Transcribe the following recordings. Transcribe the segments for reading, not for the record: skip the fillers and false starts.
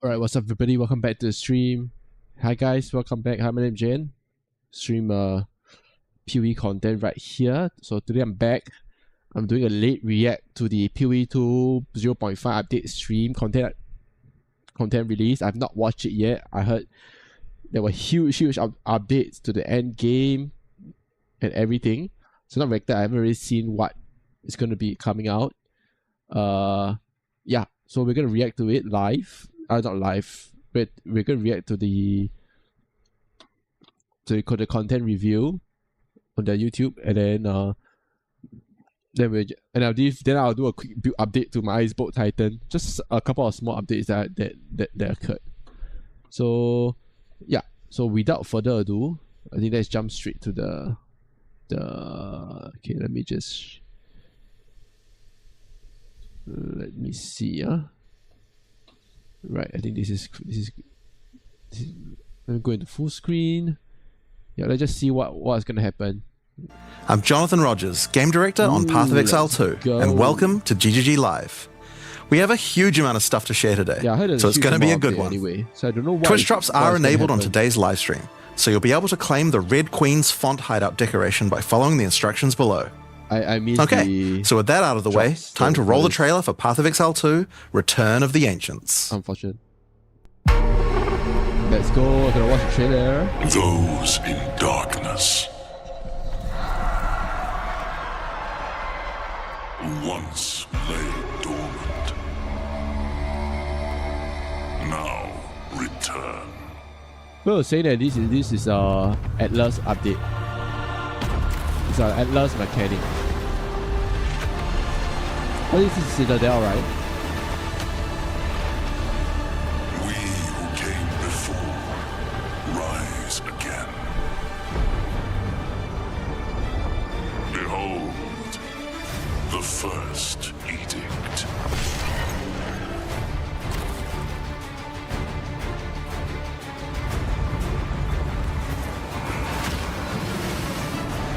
Alright, what's up everybody? Welcome back to the stream. Hi guys, welcome back. Hi, my name is Jane. Stream POE content right here. So today I'm back. I'm doing a late react to the POE2 0.5 update stream content release. I've not watched it yet. I heard there were huge updates to the end game and everything. So not reacted. I haven't really seen what is going to be coming out. Yeah, so we're going to react to it live. Not live, but we're going to react to the content review on the YouTube, and then I'll do a quick build update to my Iceboat Titan. Just a couple of small updates that occurred. So yeah, so without further ado, I think let's jump straight to the okay, let me see. Right, I think this is let me go into full screen. Yeah, let's just see what's gonna happen. I'm Jonathan Rogers, Game Director on Path of Exile 2, and welcome to GGG Live. We have a huge amount of stuff to share today, so it's going to be a good one. Anyway, so I don't know Twitch drops are enabled on today's live stream, so you'll be able to claim the Red Queen's font hideout decoration by following the instructions below. I mean, okay, so with that out of the way, time to roll the trailer for Path of Exile 2, Return of the Ancients. Unfortunate. Let's go, gonna watch the trailer. Those in darkness once lay dormant, now return. Well, saying that this is Atlas update. It's an Atlas mechanic. Oh, this is Citadel, right? We who came before rise again. Behold, the first edict.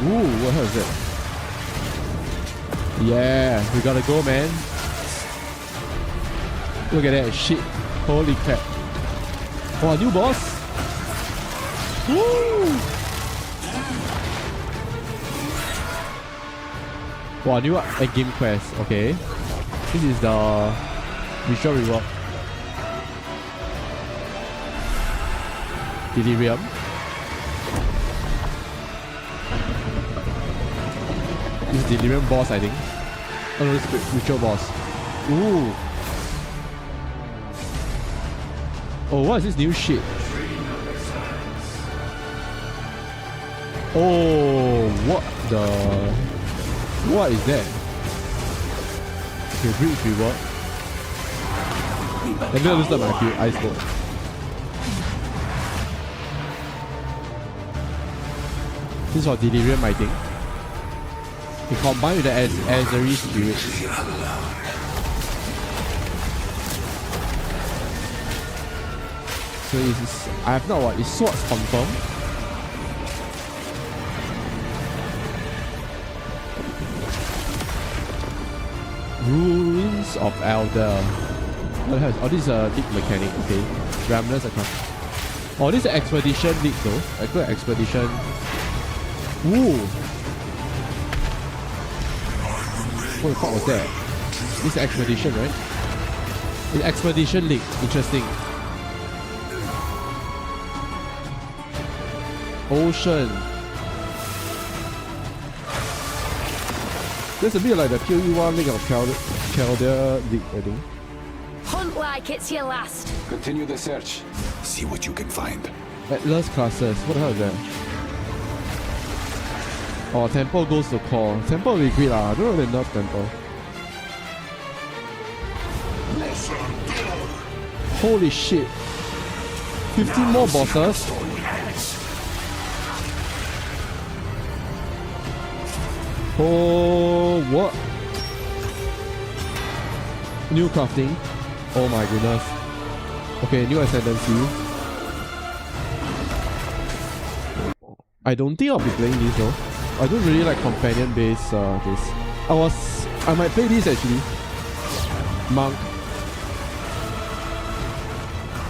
Ooh, what the hell is it? Yeah, we gotta go, man. Look at that shit. Holy crap. Oh, a new boss? Woo! Oh, a new game quest. Okay. This is the visual reward. Delirium. This is Delirium boss, I think. Oh no, this is Ritual boss. Ooh. Oh, what is this new shit? Oh, what the... What is that? Okay, Breach Reward. I'm gonna lose my Iceboat. This is for Delirium, I think. You combine with the Azari spirit. So it's, I have not what? Is swords confirmed? Ruins of Elder. What the hell is, oh, this is a league mechanic, okay. Ramblers across. Oh, this is an expedition league though. I got an expedition. Ooh. What the fuck was that? This is Expedition, right? It's Expedition League. Interesting. Ocean. That's a bit like the POE1 League of Caldera League, I think. Hunt like it's your last. Continue the search. See what you can find. Atlas classes. What the hell is that? Oh, Temple goes to core. Temple will be great lah. I don't really love Temple. Holy shit. 15 more bosses? Oh, what? New crafting. Oh my goodness. Okay, new ascendancy. I don't think I'll be playing this though. I don't really like companion based this. I might play this actually. Monk.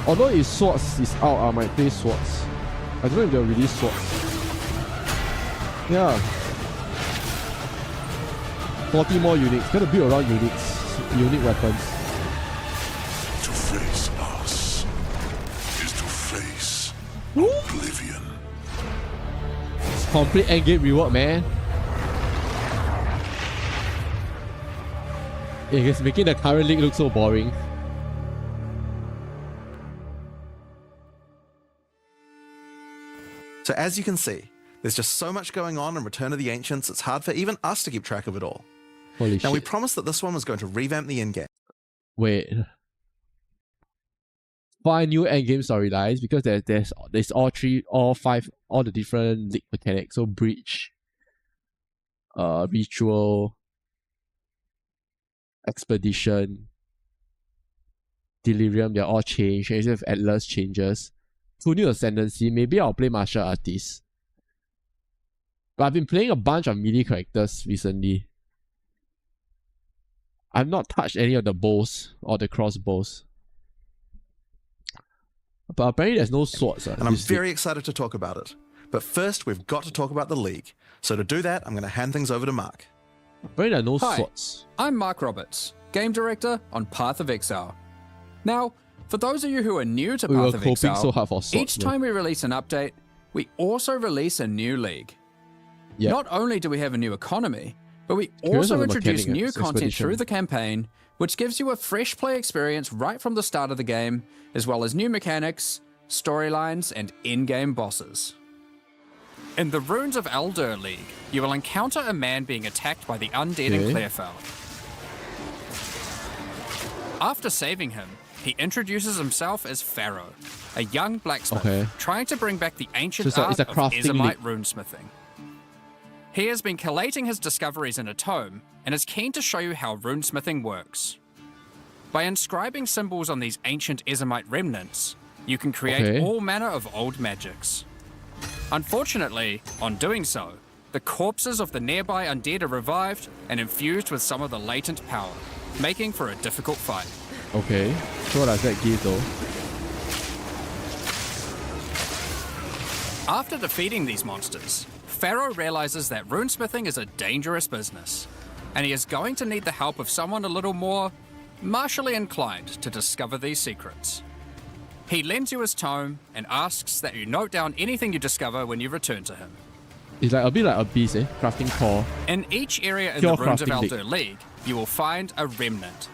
Although if swords is out, I might play swords. I don't know if they'll release swords. Yeah. 40 more units. Gotta build around unique weapons. To face us is to face oblivion. It's complete endgame reward, man. It's making the current league look so boring. So as you can see, there's just so much going on in Return of the Ancients, it's hard for even us to keep track of it all. Holy shit. Now we promised that this one was going to revamp the endgame. Wait. 5 new endgame storylines because there's all the different league mechanics. So breach, ritual, expedition, delirium, they're all changed. And if Atlas changes. 2 new ascendancy, maybe I'll play martial artist. But I've been playing a bunch of melee characters recently. I've not touched any of the bows or the crossbows. But apparently there's no swords. And I'm very excited to talk about it. But first, we've got to talk about the League. So to do that, I'm going to hand things over to Mark. Apparently there are no Hi, swords. I'm Mark Roberts, Game Director on Path of Exile. Now, for those of you who are new to Path of Exile, so hard for swords, each time we release an update, we also release a new league. Yep. Not only do we have a new economy, but we also introduce new content through the campaign, which gives you a fresh play experience right from the start of the game, as well as new mechanics, storylines, and in-game bosses. In the Runes of Eldur League, you will encounter a man being attacked by the undead in Clearfell. After saving him, he introduces himself as Pharaoh, a young blacksmith trying to bring back the ancient art of Ezomite runesmithing. He has been collating his discoveries in a tome and is keen to show you how runesmithing works. By inscribing symbols on these ancient Ezomite remnants, you can create all manner of old magics. Unfortunately, on doing so, the corpses of the nearby undead are revived and infused with some of the latent power, making for a difficult fight. Okay, so what does that give though? After defeating these monsters, Pharaoh realizes that runesmithing is a dangerous business, and he is going to need the help of someone a little more martially inclined to discover these secrets. He lends you his tome and asks that you note down anything you discover when you return to him. It's like a bit like Abyss, crafting core. In each area in the Runes of Eldur League, you will find a remnant.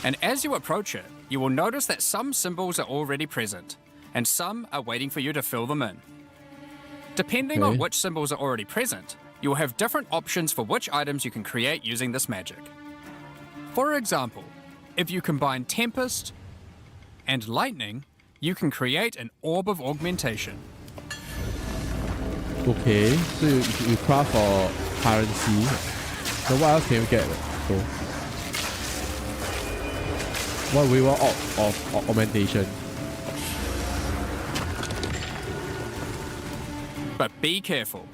And as you approach it, you will notice that some symbols are already present, and some are waiting for you to fill them in. Depending on which symbols are already present, you will have different options for which items you can create using this magic. For example, if you combine Tempest and Lightning, you can create an Orb of Augmentation. Okay, so you craft for currency. So what else can you get? So, what we want of augmentation? But be careful.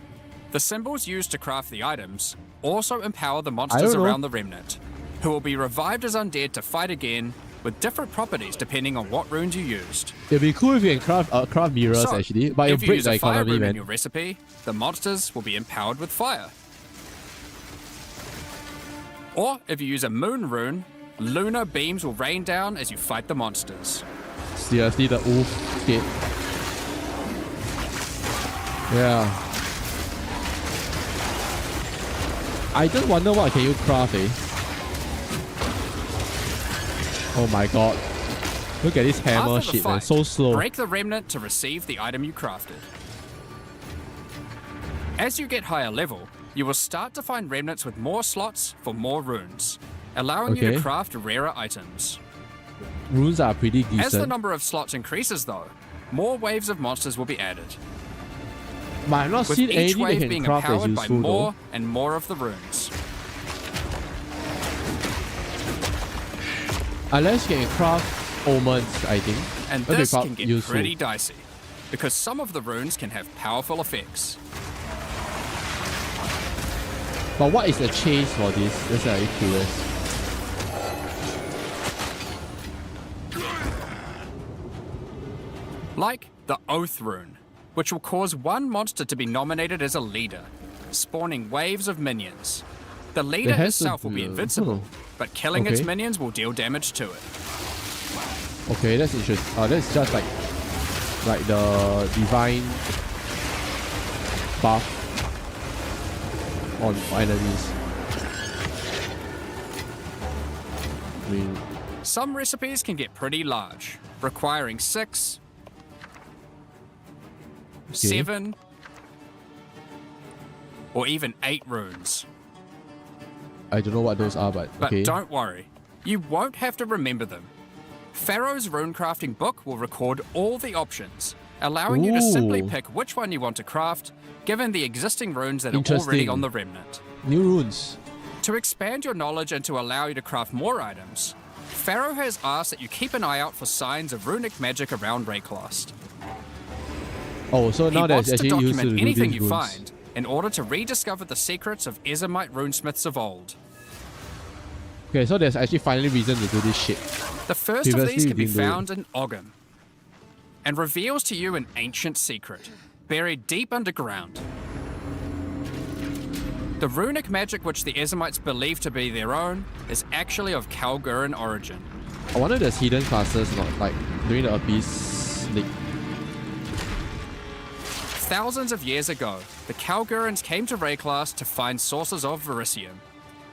The symbols used to craft the items also empower the monsters around the remnant, who will be revived as undead to fight again with different properties depending on what runes you used. It'd be cool if you can craft mirrors actually, but if it'll you break use the a fire economy, rune man. in your recipe, the monsters will be empowered with fire. Or if you use a moon rune, lunar beams will rain down as you fight the monsters. Seriously, the oof skate. Yeah. I just wonder what can you craft, Oh my god. Look at this hammer After the shit, man. fight, So slow. break the remnant to receive the item you crafted. As you get higher level, you will start to find remnants with more slots for more runes, allowing you to craft rarer items. Runes are pretty decent. As the number of slots increases though, more waves of monsters will be added, but I've not with seen each anything wave that can being craft as empowered by useful more though. and more of the runes. Unless you can craft omens, I think. And this can get pretty dicey, because some of the runes can have powerful effects. But what is the chase for this? That's very curious. Like the Oath rune, which will cause one monster to be nominated as a leader, spawning waves of minions. The leader itself will be invincible, but killing its minions will deal damage to it. Okay, that's interesting. That's just like the divine buff on enemies. I mean, some recipes can get pretty large, requiring 6, 7, or even 8 runes. I don't know what those are, but okay. But don't worry, you won't have to remember them. Pharaoh's runecrafting book will record all the options, allowing you to simply pick which one you want to craft, given the existing runes that are already on the remnant. New runes. To expand your knowledge and to allow you to craft more items, Pharaoh has asked that you keep an eye out for signs of runic magic around Rayclast. Oh, so now there's actually used to document document anything you runes. find in order to rediscover the secrets of Ezomite runesmiths of old. Okay, so there's actually finally reason to do this shit. The first of these can be found in Ogham, and reveals to you an ancient secret, buried deep underground. The runic magic which the Ezomites believe to be their own is actually of Kalguran origin. I wonder if there's hidden classes not like during the Abyss League. Thousands of years ago, the Kalgurans came to Rayclast to find sources of verisium,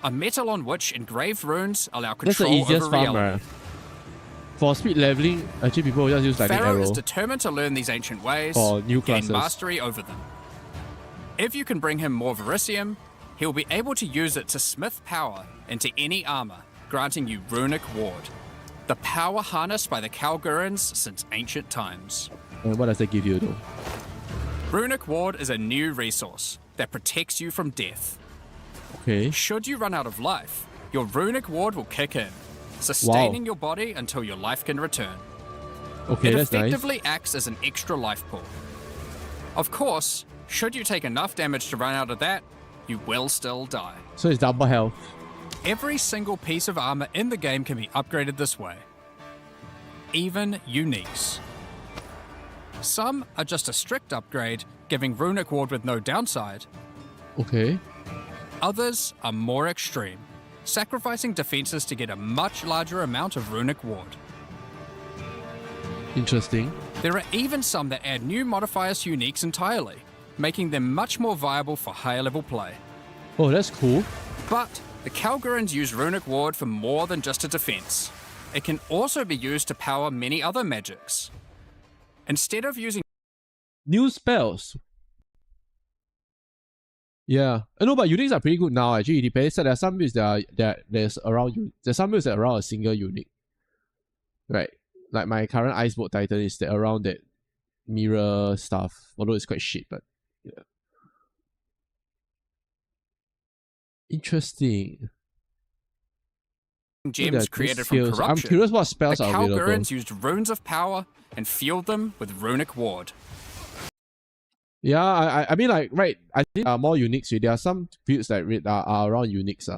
a metal on which engraved runes allow control That's the easiest over reality. For speed leveling, actually people will just use lightning Pharaoh arrow. is determined to learn these ancient ways, for new classes. gain mastery over them. If you can bring him more verisium, he'll be able to use it to smith power into any armor, granting you runic ward, the power harnessed by the Kalgurans since ancient times. And what does that give you though? Runic ward is a new resource that protects you from death. Okay. Should you run out of life, your runic ward will kick in, sustaining your body until your life can return. Okay, it that's effectively nice. acts as an extra life pool. Of course, should you take enough damage to run out of that, you will still die. So it's double health. Every single piece of armor in the game can be upgraded this way. Even uniques. Some are just a strict upgrade, giving runic ward with no downside. Okay. Others are more extreme, sacrificing defenses to get a much larger amount of runic ward. Interesting. There are even some that add new modifiers to uniques entirely, making them much more viable for higher level play. Oh, that's cool. But the Kalgurans use runic ward for more than just a defense. It can also be used to power many other magics. Instead of using new spells. Yeah. No, but uniques are pretty good now. Actually, it depends. So there are some builds there's some builds that are around a single unique. Right. Like my current Icebolt Titan is around that mirror stuff. Although it's quite shit, but yeah. Interesting. Gems created from corruption. I'm curious what spells are available. The Kalgurans used runes of power and fueled them with runic ward. Yeah, I mean like right. I think there are more uniques. There are some builds that are around uniques.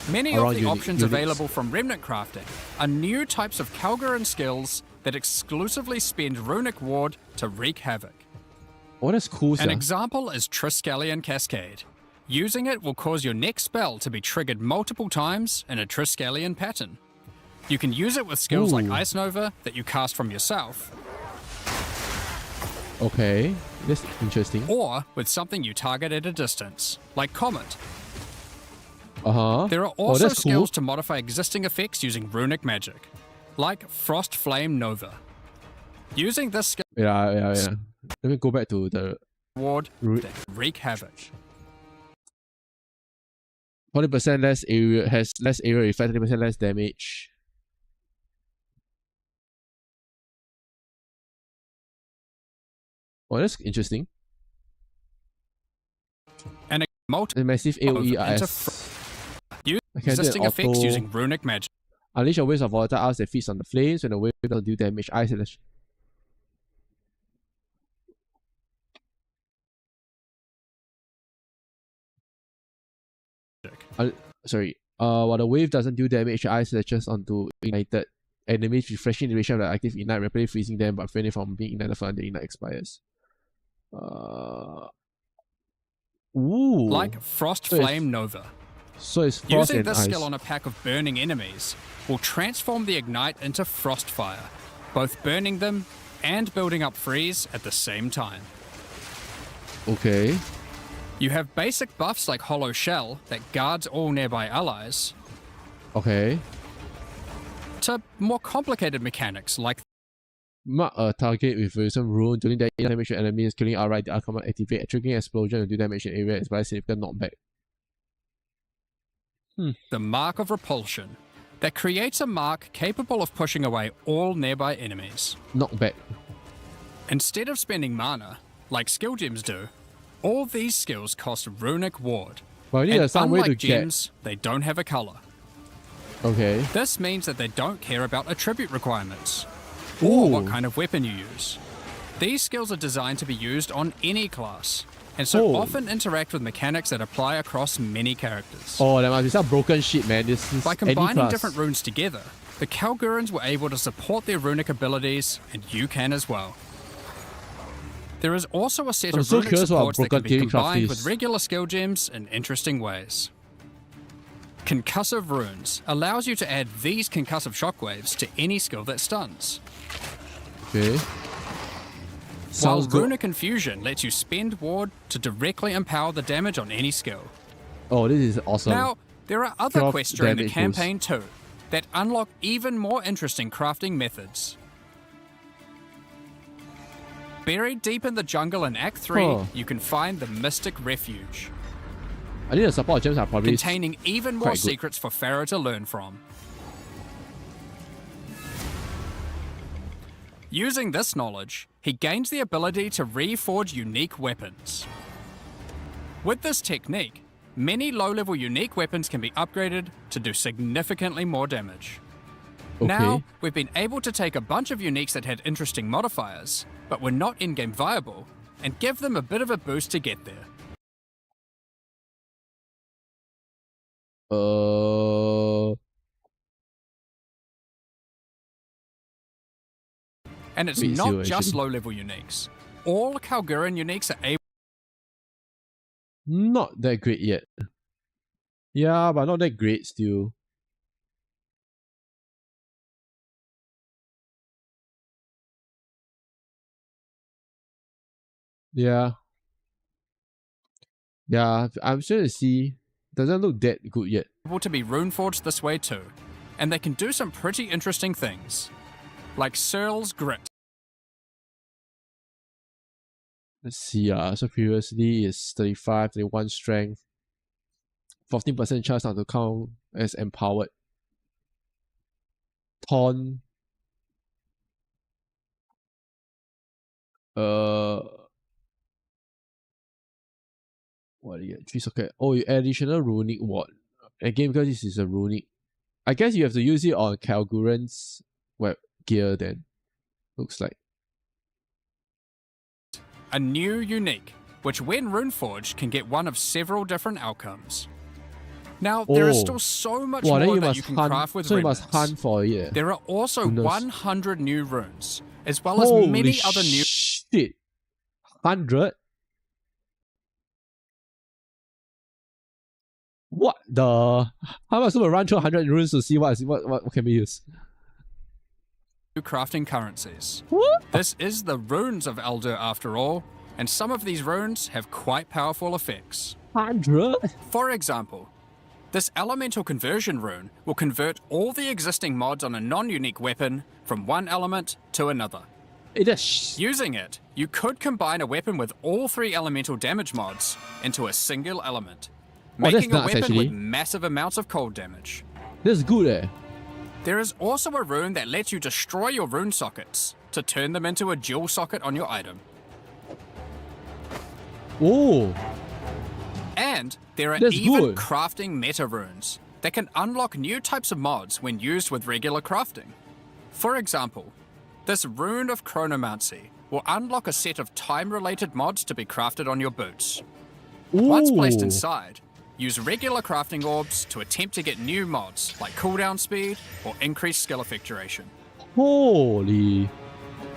Many of the options available from remnant crafting are new types of Kalguran skills that exclusively spend runic ward to wreak havoc. Oh, that's cool. An example is Triskelion Cascade. Using it will cause your next spell to be triggered multiple times in a Triskelion pattern. You can use it with skills like Ice Nova that you cast from yourself. Okay, that's interesting. Or with something you target at a distance, like Comet. There are also skills to modify existing effects using runic magic, like Frost Flame Nova. Using this skill... Yeah. Let me go back to the... ward wreak havoc. 40% less area has less area effect, 30% less damage. Oh, that's interesting. And a massive AoE RS. Use existing effects using runic magic. Unleash a wave of volatile ice that feeds on the flames when the wave doesn't do damage. Ice slash. Sorry. While the wave doesn't do damage, ice lashes onto ignited enemies, refreshing the duration of the active ignite, rapidly freezing them, but preventing from being ignited for the ignite expires. Like Frost Flame Nova. So it's frost Using and this ice. skill on a pack of burning enemies will transform the ignite into frost fire, both burning them and building up freeze at the same time. Okay. You have basic buffs like Hollow Shell that guards all nearby allies, Okay. to more complicated mechanics like Mark a target with some rune. During that damage your enemy is killing outright. The outcome activate a triggering explosion to do damage in area. It's by significant knockback. the Mark of Repulsion, that creates a mark capable of pushing away all nearby enemies. Knockback. Instead of spending mana, like skill gems do, all these skills cost Runic Ward. But you need And some way unlike to gems, they don't have a color. get. Okay. This means that they don't care about attribute requirements, or what kind of weapon you use. These skills are designed to be used on any class, and so often interact with mechanics that apply across many characters. Oh, that must be some broken shit, man. This is By any combining class. different runes together, the Kalgurans were able to support their runic abilities, and you can as well. There is also a set I'm of so runic curious what supports that can broken be theory craft combined is. with regular skill gems in interesting ways. Concussive Runes allows you to add these concussive shockwaves to any skill that stuns. Okay. While Sounds good. Runic Infusion lets you spend ward to directly empower the damage on any skill. Oh, this is awesome. Now, there are other Craft quests during the damage campaign too that unlock even more interesting crafting methods. Buried deep in the jungle in Act 3, you can find the Mystic Refuge, I think the support gems are probably containing even more quite good. secrets for Pharaoh to learn from. Using this knowledge, he gains the ability to reforge unique weapons. With this technique, many low-level unique weapons can be upgraded to do significantly more damage. Okay. Now, we've been able to take a bunch of uniques that had interesting modifiers, but were not in-game viable, and give them a bit of a boost to get there. And it's Wait, not so just actually- low-level uniques. All Kalguran uniques are able Not that great yet. Yeah, but not that great still. Yeah. Yeah, I'm sure to see. Doesn't look that good yet. to be runeforged this way too, and they can do some pretty interesting things, like Searle's Grit. Let's see. So previously it's 35, 31 strength, 14% chance not to count as empowered. Taunt. What do you get? 3 socket. Oh, you additional runic ward. Again, because this is a runic. I guess you have to use it on Kalguran's web gear then. Looks like. A new unique, which when runeforged can get one of several different outcomes. Now, there is still so much Wow, then more you that must you can hunt, craft with so you remnants. must hunt for it. There are also Goodness. 100 new runes, as well as Holy many other new... shit. 100? What the? How am I supposed to run through 100 runes to see what can be used? new crafting currencies. What? This is the runes of Eldur after all, and some of these runes have quite powerful effects. 100? For example, this elemental conversion rune will convert all the existing mods on a non-unique weapon from one element to another. It is. Using it, you could combine a weapon with all 3 elemental damage mods into a single element, that's making a nuts, weapon actually. with massive amounts of cold damage. That's good eh. There is also a rune that lets you destroy your rune sockets to turn them into a dual socket on your item. Oh. And there are That's even good. crafting meta runes that can unlock new types of mods when used with regular crafting. For example, this Rune of Chronomancy will unlock a set of time-related mods to be crafted on your boots. Ooh. Once placed inside, use regular crafting orbs to attempt to get new mods like cooldown speed or increased skill effectuation. Holy.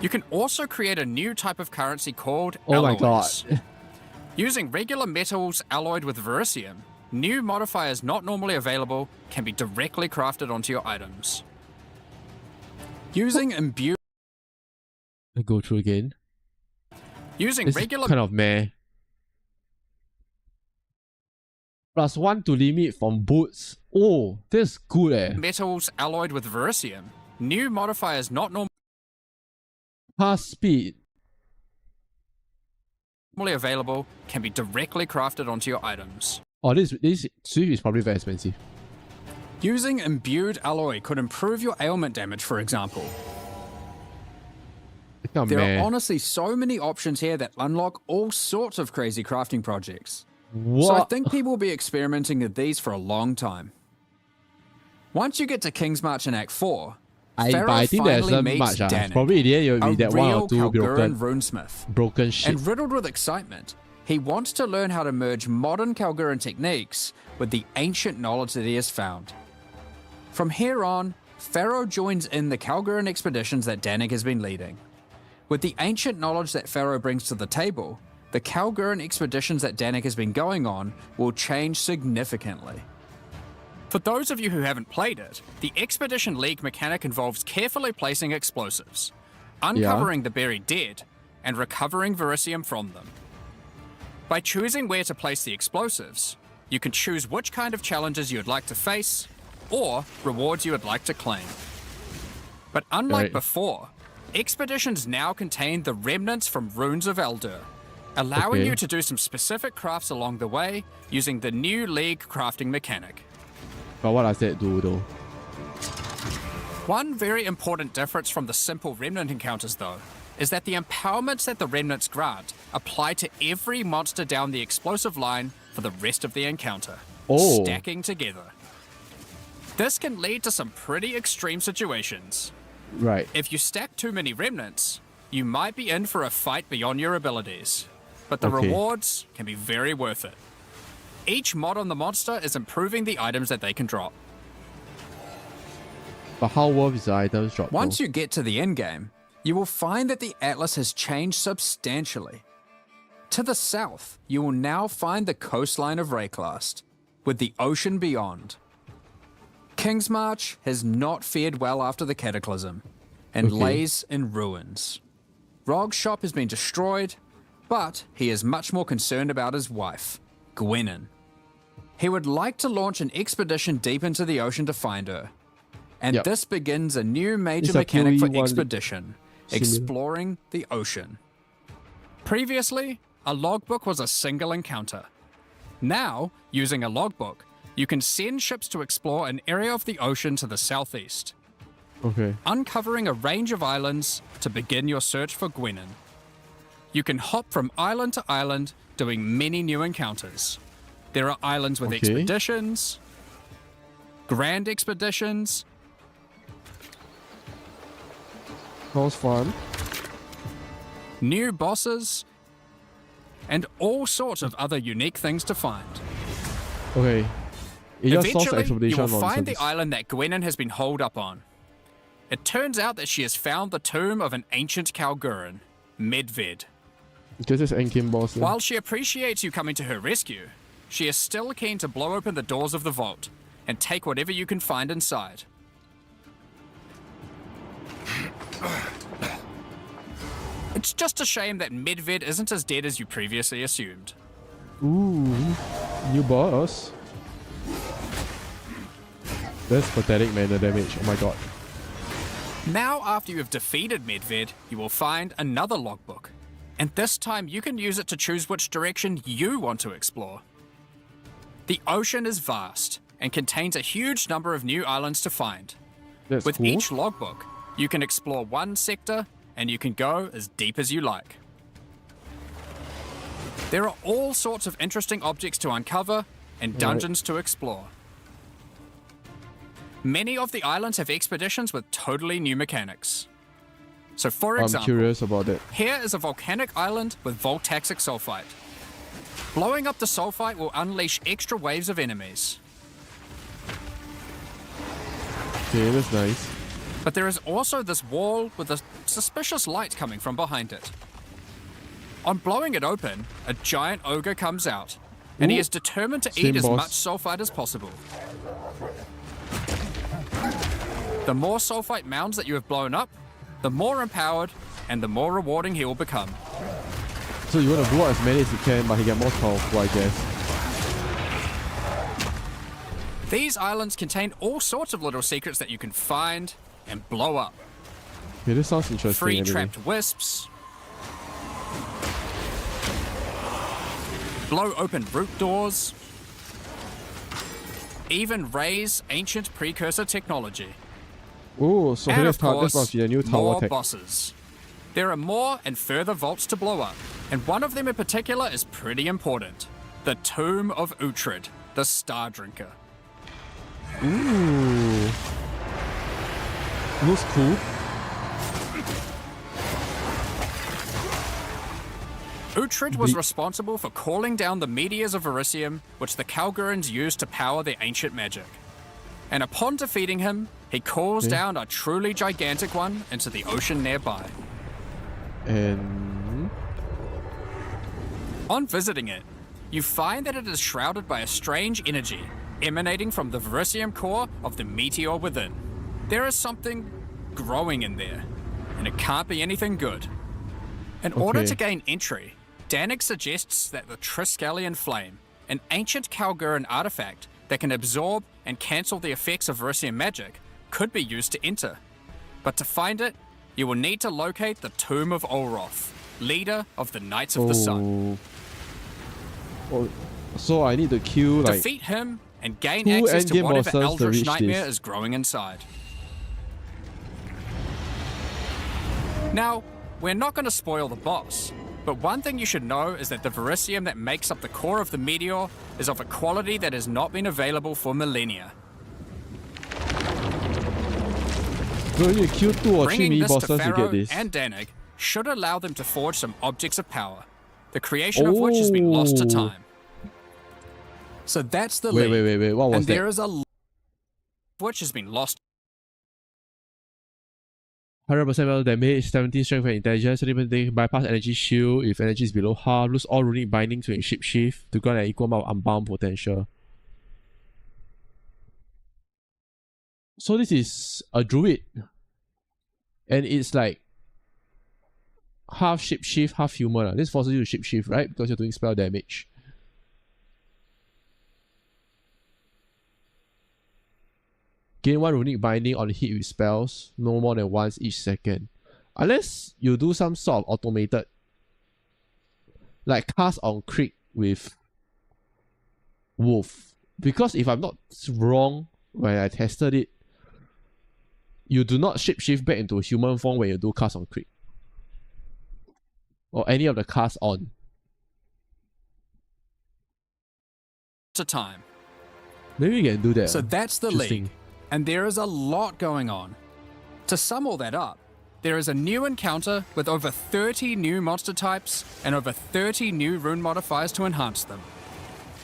You can also create a new type of currency called alloys. My god. Using regular metals alloyed with verisium, new modifiers not normally available can be directly crafted onto your items. Using imbued... I go through again. Using regular... kind of meh. +1 to limit from boots. Oh, that's good eh. Metals alloyed with verisium, new modifiers not normally speed. Available can be directly crafted onto your items. Oh, this Swift is probably very expensive. Using imbued alloy could improve your ailment damage, for example. There are honestly so many options here that unlock all sorts of crazy crafting projects. What? So I think people will be experimenting with these for a long time. Once you get to King's March in Act 4, I think there's not much. Probably there will be that one or two broken shit. And riddled with excitement, he wants to learn how to merge modern Kalguran techniques with the ancient knowledge that he has found. From here on, Pharaoh joins in the Kalguran expeditions that Danik has been leading. With the ancient knowledge that Pharaoh brings to the table, the Kalguran expeditions that Danik has been going on will change significantly. For those of you who haven't played it, the Expedition League mechanic involves carefully placing explosives, uncovering the buried dead, and recovering verisium from them. By choosing where to place the explosives, you can choose which kind of challenges you would like to face, or rewards you would like to claim. But unlike before, expeditions now contain the remnants from Runes of Eldur, allowing you to do some specific crafts along the way using the new League crafting mechanic. But what does that do though? One very important difference from the simple remnant encounters though, is that the empowerments that the remnants grant apply to every monster down the explosive line for the rest of the encounter, stacking together. This can lead to some pretty extreme situations. Right. If you stack too many remnants, you might be in for a fight beyond your abilities, but the rewards can be very worth it. Each mod on the monster is improving the items that they can drop. But how worth is the items drop? Once you get to the endgame, you will find that the Atlas has changed substantially. To the south, you will now find the coastline of Rayclast, with the ocean beyond. King's March has not fared well after the Cataclysm, and lays in ruins. Rog's shop has been destroyed, but he is much more concerned about his wife, Gwenin. He would like to launch an expedition deep into the ocean to find her. And this begins a new major mechanic for expedition, exploring the ocean. Previously, a logbook was a single encounter. Now, using a logbook, you can send ships to explore an area of the ocean to the southeast, uncovering a range of islands to begin your search for Gwenin. You can hop from island to island, doing many new encounters. There are islands with expeditions, grand expeditions, House Farm, new bosses, and all sorts of other unique things to find. Eventually, you will find the island that Gwenin has been holed up on. It turns out that she has found the tomb of an ancient Kalguran, Medved. While she appreciates you coming to her rescue, she is still keen to blow open the doors of the vault and take whatever you can find inside. It's just a shame that Medved isn't as dead as you previously assumed. Ooh, new boss. That's pathetic, man, the damage. Oh my god. Now, after you have defeated Medved, you will find another logbook. And this time you can use it to choose which direction you want to explore. The ocean is vast and contains a huge number of new islands to find. With each logbook, you can explore one sector and you can go as deep as you like. There are all sorts of interesting objects to uncover and dungeons to explore. Many of the islands have expeditions with totally new mechanics. So for example, I'm curious about it. Here is a volcanic island with voltaxic sulfite. Blowing up the sulfite will unleash extra waves of enemies. Okay, that's nice. But there is also this wall with a suspicious light coming from behind it. On blowing it open, a giant ogre comes out, and he is determined to eat as much sulfite as possible. The more sulfite mounds that you have blown up, the more empowered and the more rewarding he will become. So you want to blow as many as you can, but he get more powerful, I guess. These islands contain all sorts of little secrets that you can find and blow up. Yeah, this sounds interesting. Free trapped wisps. Blow open root doors. Even raise ancient precursor technology. Oh, so and here's of course, this must be a new tower more tech. bosses. There are more and further vaults to blow up, and one of them in particular is pretty important. The Tomb of Uhtred, the Star Drinker. Ooh. Looks cool. Uhtred was responsible for calling down the meteors of Verisium, which the Kalgurans used to power their ancient magic. And upon defeating him, he calls down a truly gigantic one into the ocean nearby. And on visiting it, you find that it is shrouded by a strange energy emanating from the Verisium core of the meteor within. There is something growing in there, and it can't be anything good. In order to gain entry, Danik suggests that the Triskelion Flame, an ancient Kalguran artifact that can absorb and cancel the effects of Verisium magic, could be used to enter. But to find it, you will need to locate the Tomb of Olroth, leader of the Knights of the Sun. Oh, so I need to kill defeat him and gain access to whatever eldritch nightmare is growing inside. Now, we're not going to spoil the boss, but one thing you should know is that the Verisium that makes up the core of the meteor is of a quality that has not been available for millennia. So you kill 2 or 3 mini bosses to get this. And Danik should allow them to forge some objects of power, the creation of which has been lost to time. So that's the lead. Wait, what was and that? There is a which has been lost. 100% metal damage, 17 strength and intelligence, anything bypass energy shield if energy is below half, lose all runic bindings when shape shift to grant an equal amount of unbound potential. So this is a druid. And it's like half shape shift, half human. This forces you to shape shift, right? Because you're doing spell damage. Gain 1 runic binding on hit with spells, no more than once each second. Unless you do some sort of automated, like cast on crit with Wolf. Because if I'm not wrong, when I tested it, you do not shapeshift back into human form when you do cast on crit. Or any of the cast on. To time. Maybe you can do that. So that's the league. And there is a lot going on. To sum all that up, there is a new encounter with over 30 new monster types and over 30 new rune modifiers to enhance them.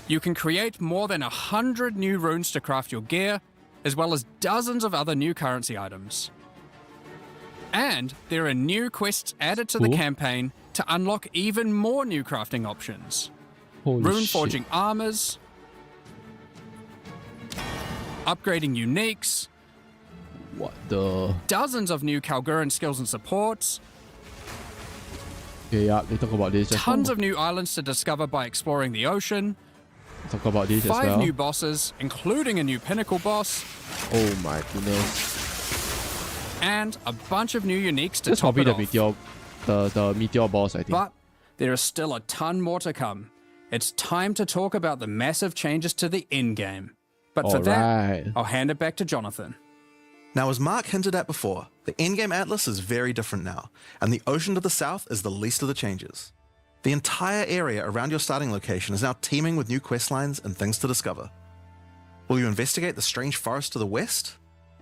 You can create more than 100 new runes to craft your gear, as well as dozens of other new currency items. And there are new quests added to the campaign to unlock even more new crafting options. Rune forging armors, upgrading uniques. What the? Dozens of new Kalguran skills and supports. Okay, yeah, they talk about this. Tons of new islands to discover by exploring the ocean. Talk about this as well. 5 new bosses, including a new pinnacle boss. Oh my goodness. And a bunch of new uniques to That's top probably it the off. the meteor boss, I think. But there is still a ton more to come. It's time to talk about the massive changes to the endgame. But for that, I'll hand it back to Jonathan. Now, as Mark hinted at before, the endgame atlas is very different now, and the ocean to the south is the least of the changes. The entire area around your starting location is now teeming with new questlines and things to discover. Will you investigate the strange forest to the west?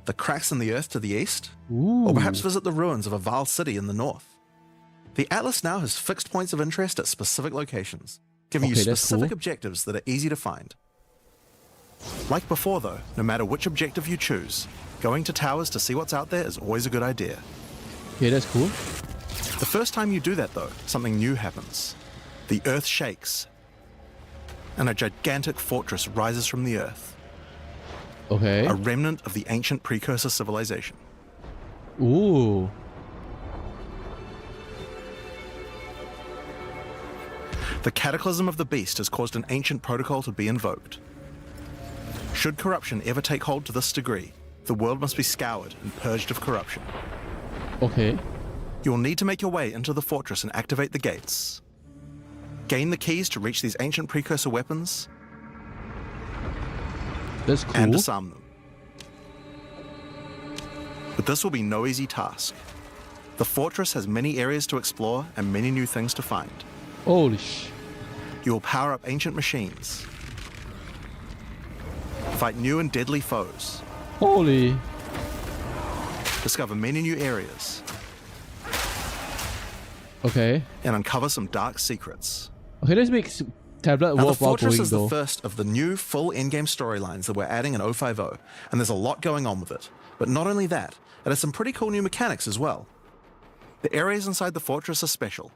The cracks in the earth to the east? Ooh. Or perhaps visit the ruins of a Val city in the north? The atlas now has fixed points of interest at specific locations, giving you specific objectives that are easy to find. Like before though, no matter which objective you choose, going to towers to see what's out there is always a good idea. Okay, that's cool. The first time you do that though, something new happens. The earth shakes, and a gigantic fortress rises from the earth. Okay. A remnant of the ancient precursor civilization. Ooh. The cataclysm of the beast has caused an ancient protocol to be invoked. Should corruption ever take hold to this degree, the world must be scoured and purged of corruption. Okay. You will need to make your way into the fortress and activate the gates. Gain the keys to reach these ancient precursor weapons. That's cool. And disarm them. But this will be no easy task. The fortress has many areas to explore and many new things to find. Holy sh! You will power up ancient machines. Fight new and deadly foes. Holy! Discover many new areas. Okay. And uncover some dark secrets. Okay, let's make tablet Now, the worthwhile Fortress going is though. the first of the new full in-game storylines that we're adding in 050, and there's a lot going on with it. But not only that, it has some pretty cool new mechanics as well. The areas inside the fortress are special.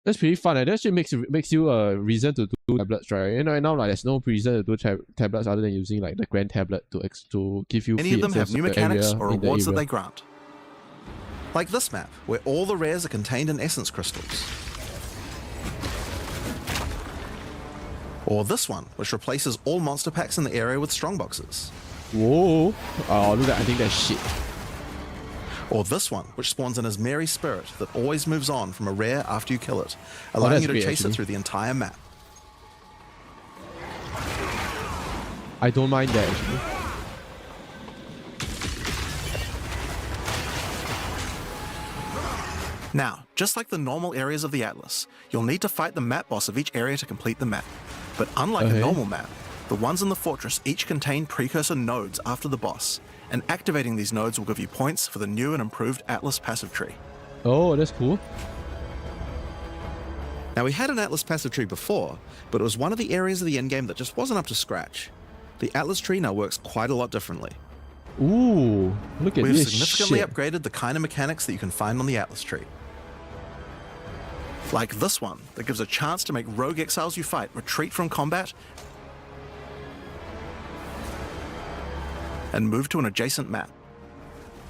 That's pretty fun. That actually makes you a reason to do tablets, right? You know, right now like there's no reason to do tablets other than using like the grand tablet to give you. Many of them have new mechanics or rewards that they they grant. Like this map, where all the rares are contained in essence crystals. Or this one, which replaces all monster packs in the area with strongboxes. Whoa! Oh, look at that! I think that's shit. Or this one, which spawns an Ismeri spirit that always moves on from a rare after you kill it, allowing you to chase it through the entire map. I don't mind that actually. Now, just like the normal areas of the Atlas, you'll need to fight the map boss of each area to complete the map. But unlike a normal map, the ones in the fortress each contain precursor nodes after the boss, and activating these nodes will give you points for the new and improved Atlas passive tree. Oh, that's cool. Now, we had an Atlas passive tree before, but it was one of the areas of the endgame that just wasn't up to scratch. The Atlas tree now works quite a lot differently. Ooh, look at We've this significantly shit. upgraded the kind of mechanics that you can find on the Atlas tree. Like this one, that gives a chance to make rogue exiles you fight retreat from combat and move to an adjacent map.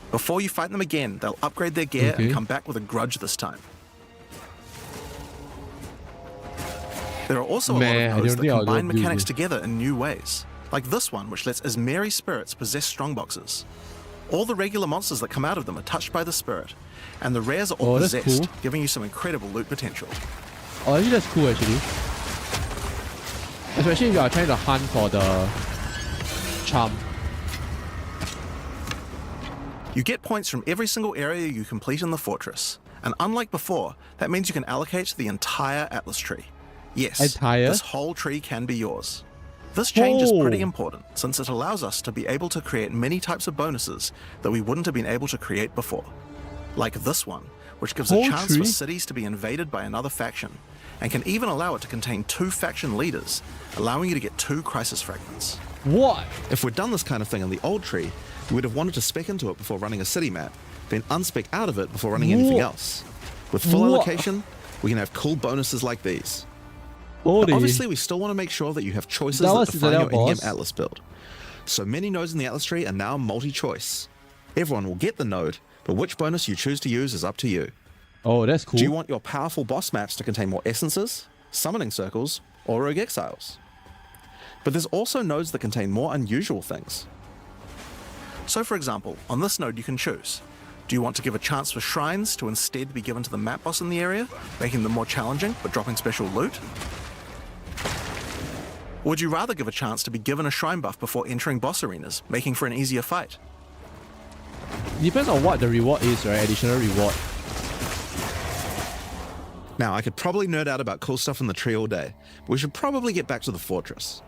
Before you fight them again, they'll upgrade their gear and come back with a grudge this time. There are also a lot of nodes that combine mechanics together in new ways, like this one, which lets Ismeri spirits possess strongboxes. All the regular monsters that come out of them are touched by the spirit, and the rares are all possessed, giving you some incredible loot potential. Oh, actually that's cool actually. Especially if you are trying to hunt for the charm. You get points from every single area you complete in the fortress, and unlike before, that means you can allocate the entire Atlas tree. Yes, this whole tree can be yours. This change is pretty important, since it allows us to be able to create many types of bonuses that we wouldn't have been able to create before. Like this one, which gives a chance for cities to be invaded by another faction, and can even allow it to contain 2 faction leaders, allowing you to get 2 crisis fragments. What? If we'd done this kind of thing on the old tree, we would have wanted to spec into it before running a city map, then unspec out of it before running anything else. With full allocation, we can have cool bonuses like these. But obviously, we still want to make sure that you have choices that define your in-game Atlas build. So many nodes in the Atlas tree are now multi-choice. Everyone will get the node, but which bonus you choose to use is up to you. Oh, that's cool. Do you want your powerful boss maps to contain more essences, summoning circles, or rogue exiles? But there's also nodes that contain more unusual things. So for example, on this node you can choose. Do you want to give a chance for shrines to instead be given to the map boss in the area, making them more challenging but dropping special loot? Or would you rather give a chance to be given a shrine buff before entering boss arenas, making for an easier fight? Depends on what the reward is, right? Additional reward. Now, I could probably nerd out about cool stuff in the tree all day, but we should probably get back to the fortress.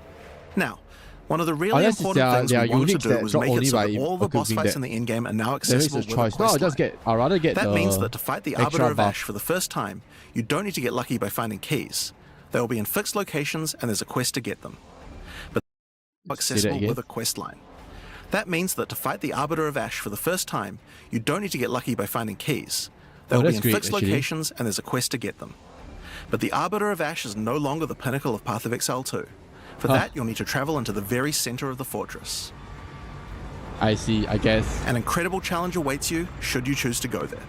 Now, one of the really important things we wanted to do was make it so that all the boss fights in the endgame are now accessible with a questline. That means that to fight the Arbiter of Ash for the first time, you don't need to get lucky by finding keys. They will be in fixed locations and there's a quest to get them. But they're accessible with a quest line. That means that to fight the Arbiter of Ash for the first time, you don't need to get lucky by finding keys. They will be in fixed locations and there's a quest to get them. But the Arbiter of Ash is no longer the pinnacle of Path of Exile 2. For that, you'll need to travel into the very center of the fortress. I see, I guess. An incredible challenge awaits you, should you choose to go there.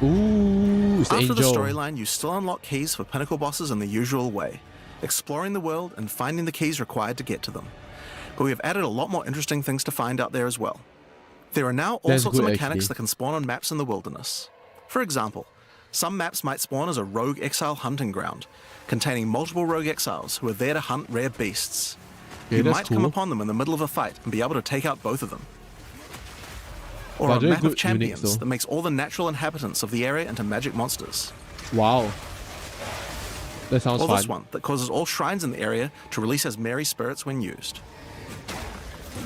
Ooh, it's After Angel. the storyline, you still unlock keys for pinnacle bosses in the usual way, exploring the world and finding the keys required to get to them. But we have added a lot more interesting things to find out there as well. There are now all sorts of mechanics that can spawn on maps in the wilderness. For example, some maps might spawn as a rogue exile hunting ground, containing multiple rogue exiles who are there to hunt rare beasts. You might come upon them in the middle of a fight and be able to take out both of them. Or a map of champions that makes all the natural inhabitants of the area into magic monsters. Wow. That sounds fun. Or this one that causes all shrines in the area to release as merry spirits when used.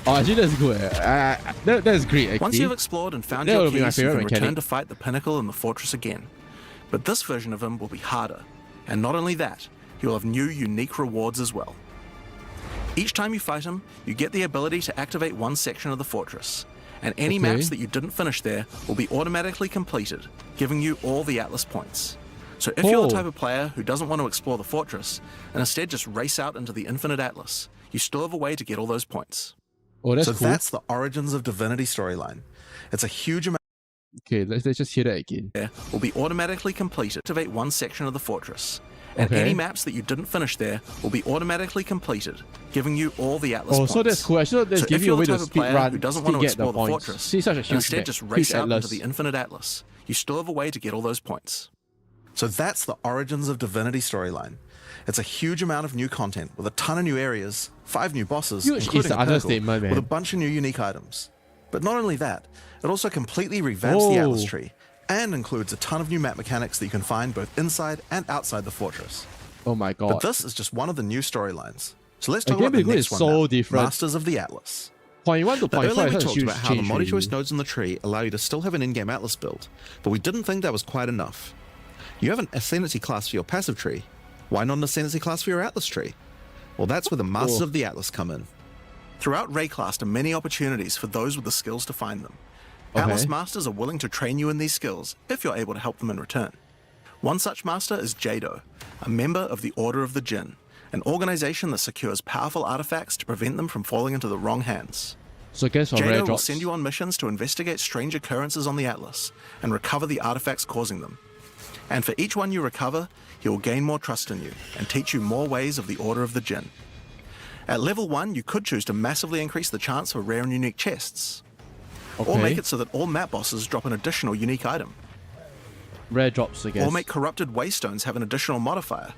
Oh, actually, that's good. That's great, actually. Once you've explored and found your keys, you can return to fight the pinnacle in the fortress again. But this version of him will be harder. And not only that, he will have new, unique rewards as well. Each time you fight him, you get the ability to activate one section of the fortress. And any maps that you didn't finish there will be automatically completed, giving you all the Atlas points. So if you're the type of player who doesn't want to explore the fortress, and instead just race out into the infinite Atlas, you still have a way to get all those points. Oh, that's cool. So that's the Origins of Divinity storyline. It's a huge amount. Okay, let's just hear that again. Will be automatically completed. Activate one section of the fortress. And any maps that you didn't finish there will be automatically completed, giving you all the Atlas points. So that's cool. I should just give you a way to speed run who doesn't want to explore the fortress, see such a huge instead just race out into the infinite Atlas, you still have a way to get all those points. So that's the Origins of Divinity storyline. It's a huge amount of new content with a ton of new areas, 5 new bosses, including a pinnacle, with a bunch of new unique items. But not only that, it also completely revamps the Atlas tree and includes a ton of new map mechanics that you can find both inside and outside the fortress. Oh my god. But this is just one of the new storylines. So let's talk about the next one now, Masters of the Atlas. Point 1 to point 5 earlier we talked about how the multi-choice nodes in the tree allow you to still have an in-game Atlas build, but we didn't think that was quite enough. You have an Ascendancy class for your passive tree. Why not an Ascendancy class for your Atlas tree? Well, that's where the Masters of the Atlas come in. Throughout Rayclast are many opportunities for those with the skills to find them. Atlas Masters are willing to train you in these skills if you're able to help them in return. One such master is Jado, a member of the Order of the Jinn, an organization that secures powerful artifacts to prevent them from falling into the wrong hands. So guess what, Jado will send you on missions to investigate strange occurrences on the Atlas and recover the artifacts causing them. And for each one you recover, he will gain more trust in you and teach you more ways of the Order of the Jinn. At level 1, you could choose to massively increase the chance for rare and unique chests. Or make it so that all map bosses drop an additional unique item. Rare drops, I guess. Or make corrupted waystones have an additional modifier.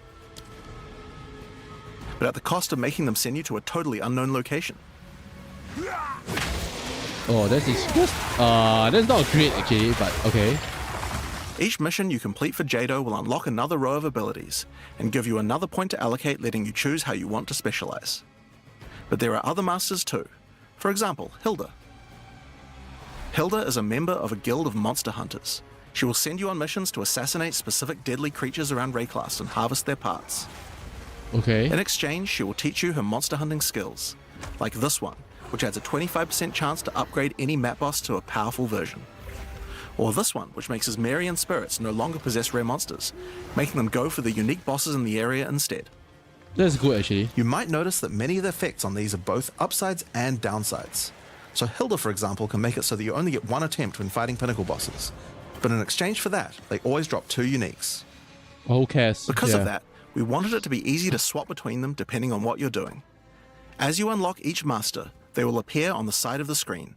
But at the cost of making them send you to a totally unknown location. Oh, that's not great actually, but okay. Each mission you complete for Jado will unlock another row of abilities and give you another point to allocate, letting you choose how you want to specialize. But there are other masters too. For example, Hilda. Hilda is a member of a guild of monster hunters. She will send you on missions to assassinate specific deadly creatures around Rayclast and harvest their parts. Okay. In exchange, she will teach you her monster hunting skills, like this one, which adds a 25% chance to upgrade any map boss to a powerful version. Or this one, which makes his Marian spirits no longer possess rare monsters, making them go for the unique bosses in the area instead. That's good actually. You might notice that many of the effects on these are both upsides and downsides. So Hilda, for example, can make it so that you only get one attempt when fighting pinnacle bosses. But in exchange for that, they always drop 2 uniques. Okay. Because of that, we wanted it to be easy to swap between them depending on what you're doing. As you unlock each master, they will appear on the side of the screen.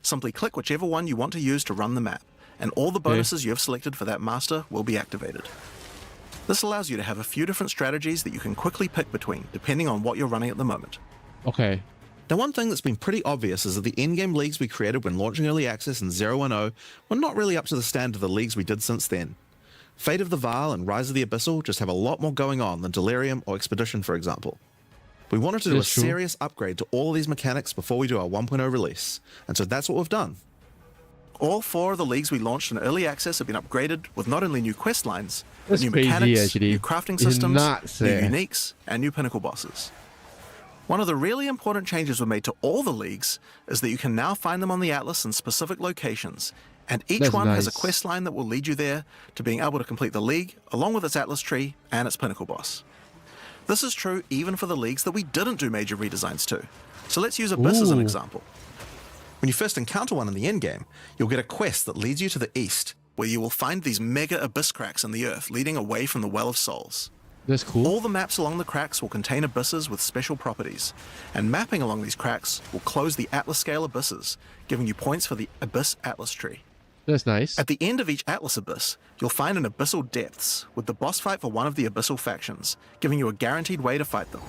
Simply click whichever one you want to use to run the map, and all the bonuses you have selected for that master will be activated. This allows you to have a few different strategies that you can quickly pick between, depending on what you're running at the moment. Okay. Now, one thing that's been pretty obvious is that the endgame leagues we created when launching Early Access in 010 were not really up to the standard of the leagues we did since then. Fate of the Vaal and Rise of the Abyssal just have a lot more going on than Delirium or Expedition, for example. We wanted to do a serious upgrade to all of these mechanics before we do our 1.0 release, and so that's what we've done. All 4 of the leagues we launched in Early Access have been upgraded with not only new quest lines, with new mechanics, actually. new crafting It's systems, nuts, new uniques, and new pinnacle bosses. One of the really important changes we've made to all the leagues is that you can now find them on the Atlas in specific locations, and each one has a quest line that will lead you there to being able to complete the league, along with its Atlas tree and its pinnacle boss. This is true even for the leagues that we didn't do major redesigns to. So let's use Abyss as an example. When you first encounter one in the endgame, you'll get a quest that leads you to the east, where you will find these mega abyss cracks in the earth leading away from the Well of Souls. That's cool. All the maps along the cracks will contain abysses with special properties, and mapping along these cracks will close the Atlas scale abysses, giving you points for the Abyss Atlas tree. That's nice. At the end of each Atlas abyss, you'll find an Abyssal Depths, with the boss fight for one of the Abyssal factions, giving you a guaranteed way to fight them.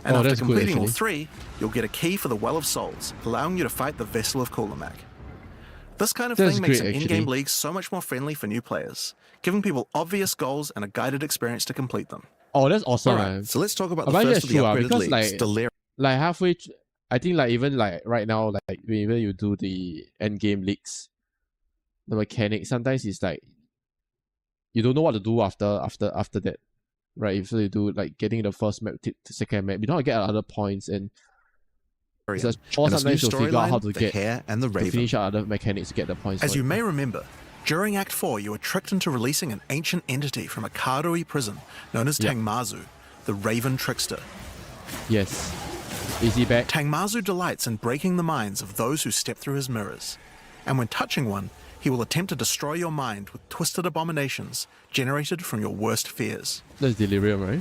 And after completing all 3, you'll get a key for the Well of Souls, allowing you to fight the Vessel of Kulamak. This kind of thing makes an in-game league so much more friendly for new players, giving people obvious goals and a guided experience to complete them. Oh, that's awesome. Alright, so let's talk about the first of the upgraded leagues, Delirium. Like halfway, I think like even like right now, like whenever you do the end-game leagues, the mechanic sometimes it's like you don't know what to do after that, right? If you do like getting the first map to second map, you don't get other points, and it's a chore sometimes to figure out how to get and the to finish out other mechanics to get the points. As you may remember, during Act 4, you were tricked into releasing an ancient entity from a Karui prison known as Tangmazu, the Raven Trickster. Yes. Easy back. Tangmazu delights in breaking the minds of those who step through his mirrors, and when touching one, he will attempt to destroy your mind with twisted abominations generated from your worst fears. That's Delirium, right?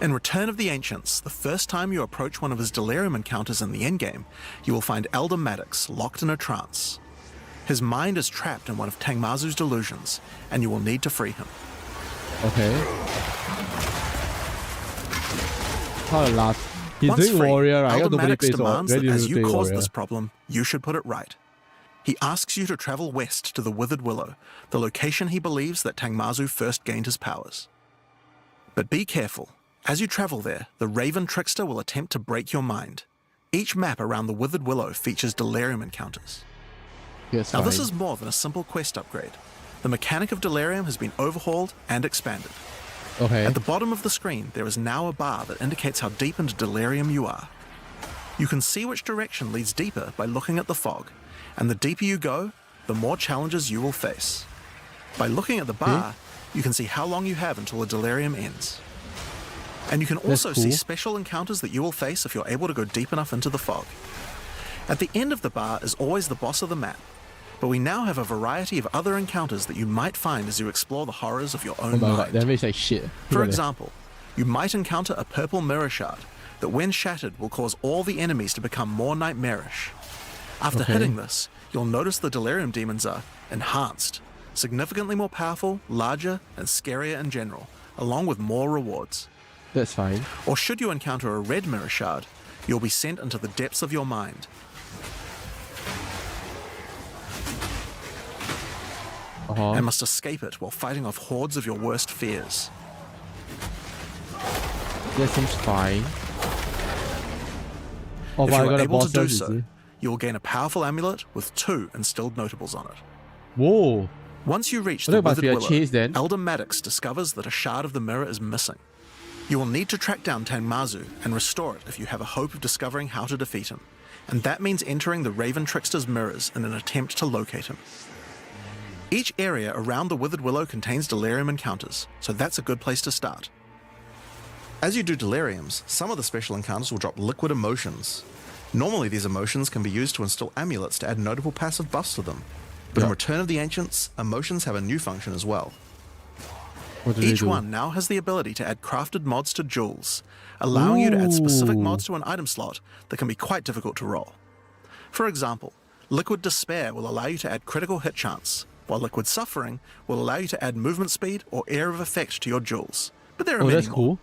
In Return of the Ancients, the first time you approach one of his Delirium encounters in the endgame, you will find Elder Maddox locked in a trance. His mind is trapped in one of Tangmazu's delusions, and you will need to free him. Okay. How to laugh. He's Once doing free, Warrior, right? Elder Nobody Maddox plays demands that as you caused Warrior. this problem, you should put it right. He asks you to travel west to the Withered Willow, the location he believes that Tangmazu first gained his powers. But be careful. As you travel there, the Raven Trickster will attempt to break your mind. Each map around the Withered Willow features Delirium encounters. Yes, now, this is more than a simple quest upgrade. The mechanic of Delirium has been overhauled and expanded. Okay. At the bottom of the screen, there is now a bar that indicates how deep into Delirium you are. You can see which direction leads deeper by looking at the fog, and the deeper you go, the more challenges you will face. By looking at the bar, you can see how long you have until the Delirium ends. And you can also see special encounters that you will face if you're able to go deep enough into the fog. At the end of the bar is always the boss of the map, but we now have a variety of other encounters that you might find as you explore the horrors of your own mind. That makes like shit. For example, you might encounter a purple mirror shard that when shattered will cause all the enemies to become more nightmarish. After hitting this, you'll notice the Delirium demons are enhanced, significantly more powerful, larger, and scarier in general, along with more rewards. That's fine. Or should you encounter a red mirror shard, you'll be sent into the depths of your mind. And must escape it while fighting off hordes of your worst fears. That seems fine. If you are able to do so, you will gain a powerful amulet with 2 instilled notables on it. Whoa. Once you reach the Withered Willow, Elder Maddox discovers that a shard of the mirror is missing. You will need to track down Tangmazu and restore it if you have a hope of discovering how to defeat him, and that means entering the Raven Trickster's mirrors in an attempt to locate him. Each area around the Withered Willow contains Delirium encounters, so that's a good place to start. As you do Deliriums, some of the special encounters will drop liquid emotions. Normally these emotions can be used to instill amulets to add notable passive buffs to them, but in Return of the Ancients, emotions have a new function as well. Each one now has the ability to add crafted mods to jewels, allowing you to add specific mods to an item slot that can be quite difficult to roll. For example, Liquid Despair will allow you to add critical hit chance, while Liquid Suffering will allow you to add movement speed or Air of Effect to your jewels. But there are many more.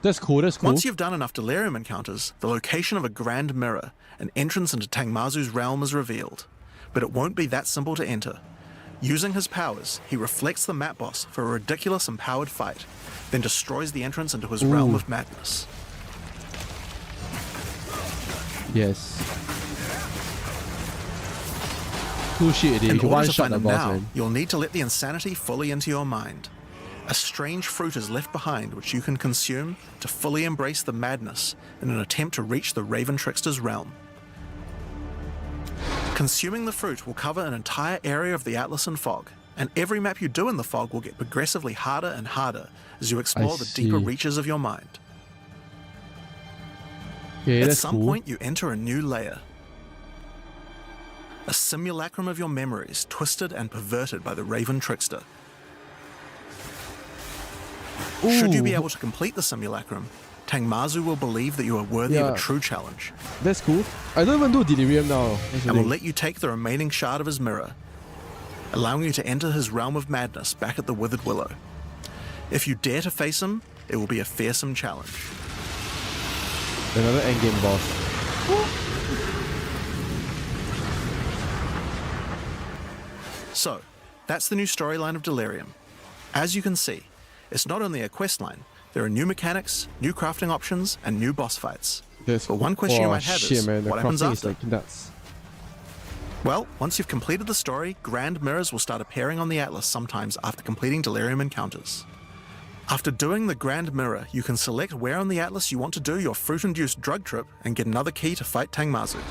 That's cool. Once you've done enough Delirium encounters, the location of a Grand Mirror, an entrance into Tangmazu's realm, is revealed. But it won't be that simple to enter. Using his powers, he reflects the map boss for a ridiculous empowered fight, then destroys the entrance into his realm of madness. Yes. Cool shit, In you order to one-shot find the them boss, now, man. you'll need to let the insanity fully into your mind. A strange fruit is left behind which you can consume to fully embrace the madness in an attempt to reach the Raven Trickster's realm. Consuming the fruit will cover an entire area of the Atlas in fog, and every map you do in the fog will get progressively harder and harder as you explore the deeper reaches of your mind. Yeah, At some point, you enter a new layer. A simulacrum of your memories, twisted and perverted by the Raven Trickster. Should you be able to complete the simulacrum, Tangmazu will believe that you are worthy of a true challenge. That's cool. I don't even do Delirium now. And will let you take the remaining shard of his mirror, allowing you to enter his realm of madness back at the Withered Willow. If you dare to face him, it will be a fearsome challenge. Another endgame boss. So, that's the new storyline of Delirium. As you can see, it's not only a questline, there are new mechanics, new crafting options, and new boss fights. But one question you might have is, what happens after? Like nuts. Well, once you've completed the story, grand mirrors will start appearing on the Atlas sometimes after completing Delirium encounters. After doing the Grand Mirror, you can select where on the Atlas you want to do your fruit-induced drug trip and get another key to fight Tangmazu.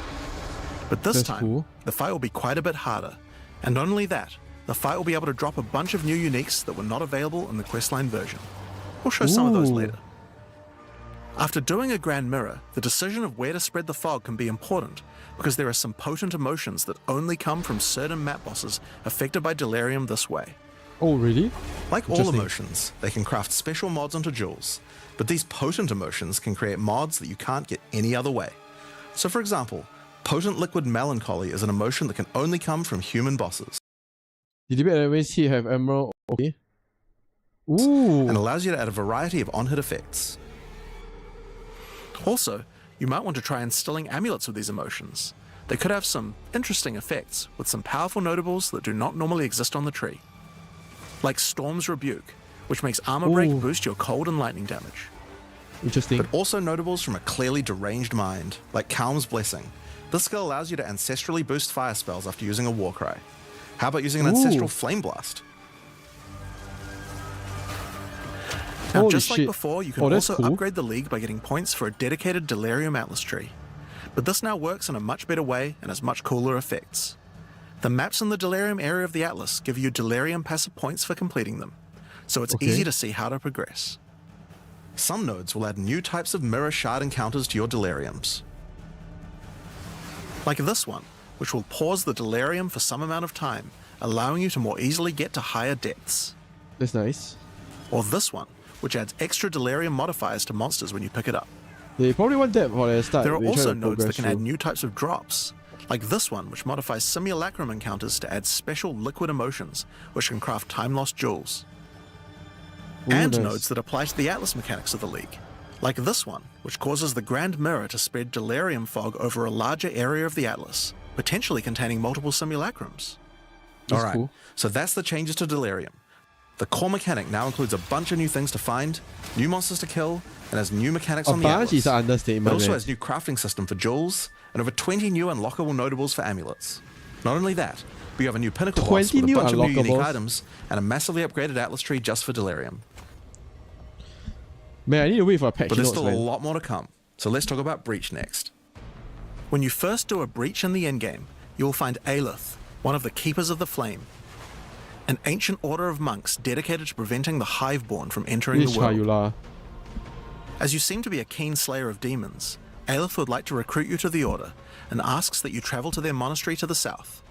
But this time, the fight will be quite a bit harder. And not only that, the fight will be able to drop a bunch of new uniques that were not available in the questline version. We'll show some of those later. After doing a Grand Mirror, the decision of where to spread the fog can be important because there are some potent emotions that only come from certain map bosses affected by Delirium this way. Oh, really? Like all emotions, they can craft special mods onto jewels, but these potent emotions can create mods that you can't get any other way. So for example, potent liquid melancholy is an emotion that can only come from human bosses. Did you always have emerald? Okay. Ooh. And allows you to add a variety of on-hit effects. Also, you might want to try instilling amulets with these emotions. They could have some interesting effects, with some powerful notables that do not normally exist on the tree. Like Storm's Rebuke, which makes armor break boost your cold and lightning damage. Interesting. But also notables from a clearly deranged mind, like Calm's Blessing. This skill allows you to ancestrally boost fire spells after using a Warcry. How about using an ancestral Flame Blast? Now, just like before, you can also upgrade the League by getting points for a dedicated Delirium Atlas tree. But this now works in a much better way and has much cooler effects. The maps in the Delirium area of the Atlas give you Delirium passive points for completing them, so it's easy to see how to progress. Some nodes will add new types of mirror shard encounters to your Deliriums. Like this one, which will pause the Delirium for some amount of time, allowing you to more easily get to higher depths. That's nice. Or this one, which adds extra Delirium modifiers to monsters when you pick it up. They probably want that for the start. There are also nodes that can add new types of drops, like this one, which modifies simulacrum encounters to add special liquid emotions, which can craft time-lost jewels. And nodes that apply to the Atlas mechanics of the League, like this one, which causes the Grand Mirror to spread Delirium fog over a larger area of the Atlas, potentially containing multiple simulacrums. Alright, so that's the changes to Delirium. The core mechanic now includes a bunch of new things to find, new monsters to kill, and has new mechanics on the Atlas. Is an understatement. It also has new crafting system for jewels, and over 20 new unlockable notables for amulets. Not only that, but you have a new pinnacle boss with a bunch of new unique items, and a massively upgraded Atlas tree just for Delirium. Man, I need to wait for a patch. But there's still a lot more to come, so let's talk about Breach next. When you first do a Breach in the endgame, you will find Aelith, one of the Keepers of the Flame, an ancient order of monks dedicated to preventing the Hiveborn from entering the world. As you seem to be a keen slayer of demons, Aelith would like to recruit you to the order and asks that you travel to their monastery to the south.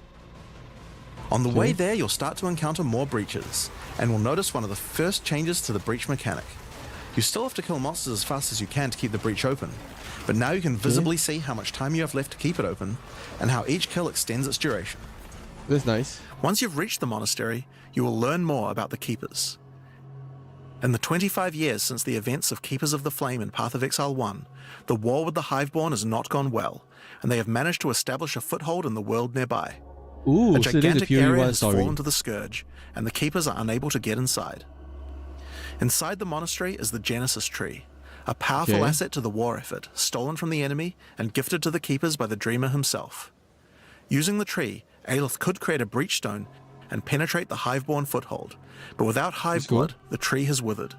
On the way there, you'll start to encounter more breaches, and will notice one of the first changes to the breach mechanic. You still have to kill monsters as fast as you can to keep the breach open, but now you can visibly see how much time you have left to keep it open, and how each kill extends its duration. That's nice. Once you've reached the monastery, you will learn more about the Keepers. In the 25 years since the events of Keepers of the Flame in Path of Exile 1, the war with the Hiveborn has not gone well, and they have managed to establish a foothold in the world nearby. A gigantic area has fallen to the Scourge, and the Keepers are unable to get inside. Inside the monastery is the Genesis Tree, a powerful asset to the war effort, stolen from the enemy and gifted to the Keepers by the Dreamer himself. Using the tree, Aelith could create a breach stone and penetrate the Hiveborn foothold, but without Hive Blood, the tree has withered.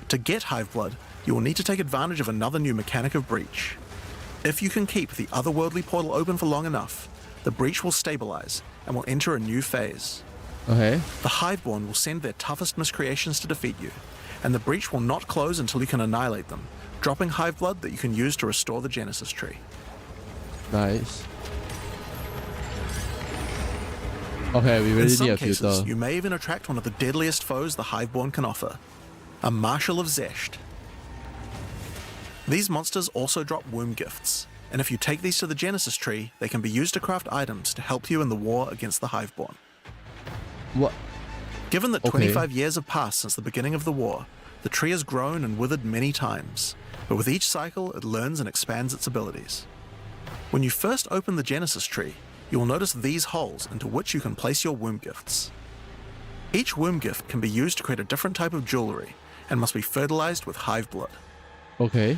To get Hive Blood, you will need to take advantage of another new mechanic of breach. If you can keep the otherworldly portal open for long enough, the breach will stabilize and will enter a new phase. Okay. The Hiveborn will send their toughest miscreations to defeat you, and the breach will not close until you can annihilate them, dropping Hive Blood that you can use to restore the Genesis tree. Nice. Okay, we really need a filter. In some cases, you may even attract one of the deadliest foes the Hiveborn can offer, a Marshal of Zesht. These monsters also drop womb gifts, and if you take these to the Genesis tree, they can be used to craft items to help you in the war against the Hiveborn. What? Given that 25 years have passed since the beginning of the war, the tree has grown and withered many times, but with each cycle it learns and expands its abilities. When you first open the Genesis tree, you will notice these holes into which you can place your womb gifts. Each womb gift can be used to create a different type of jewelry and must be fertilized with Hive Blood. Okay.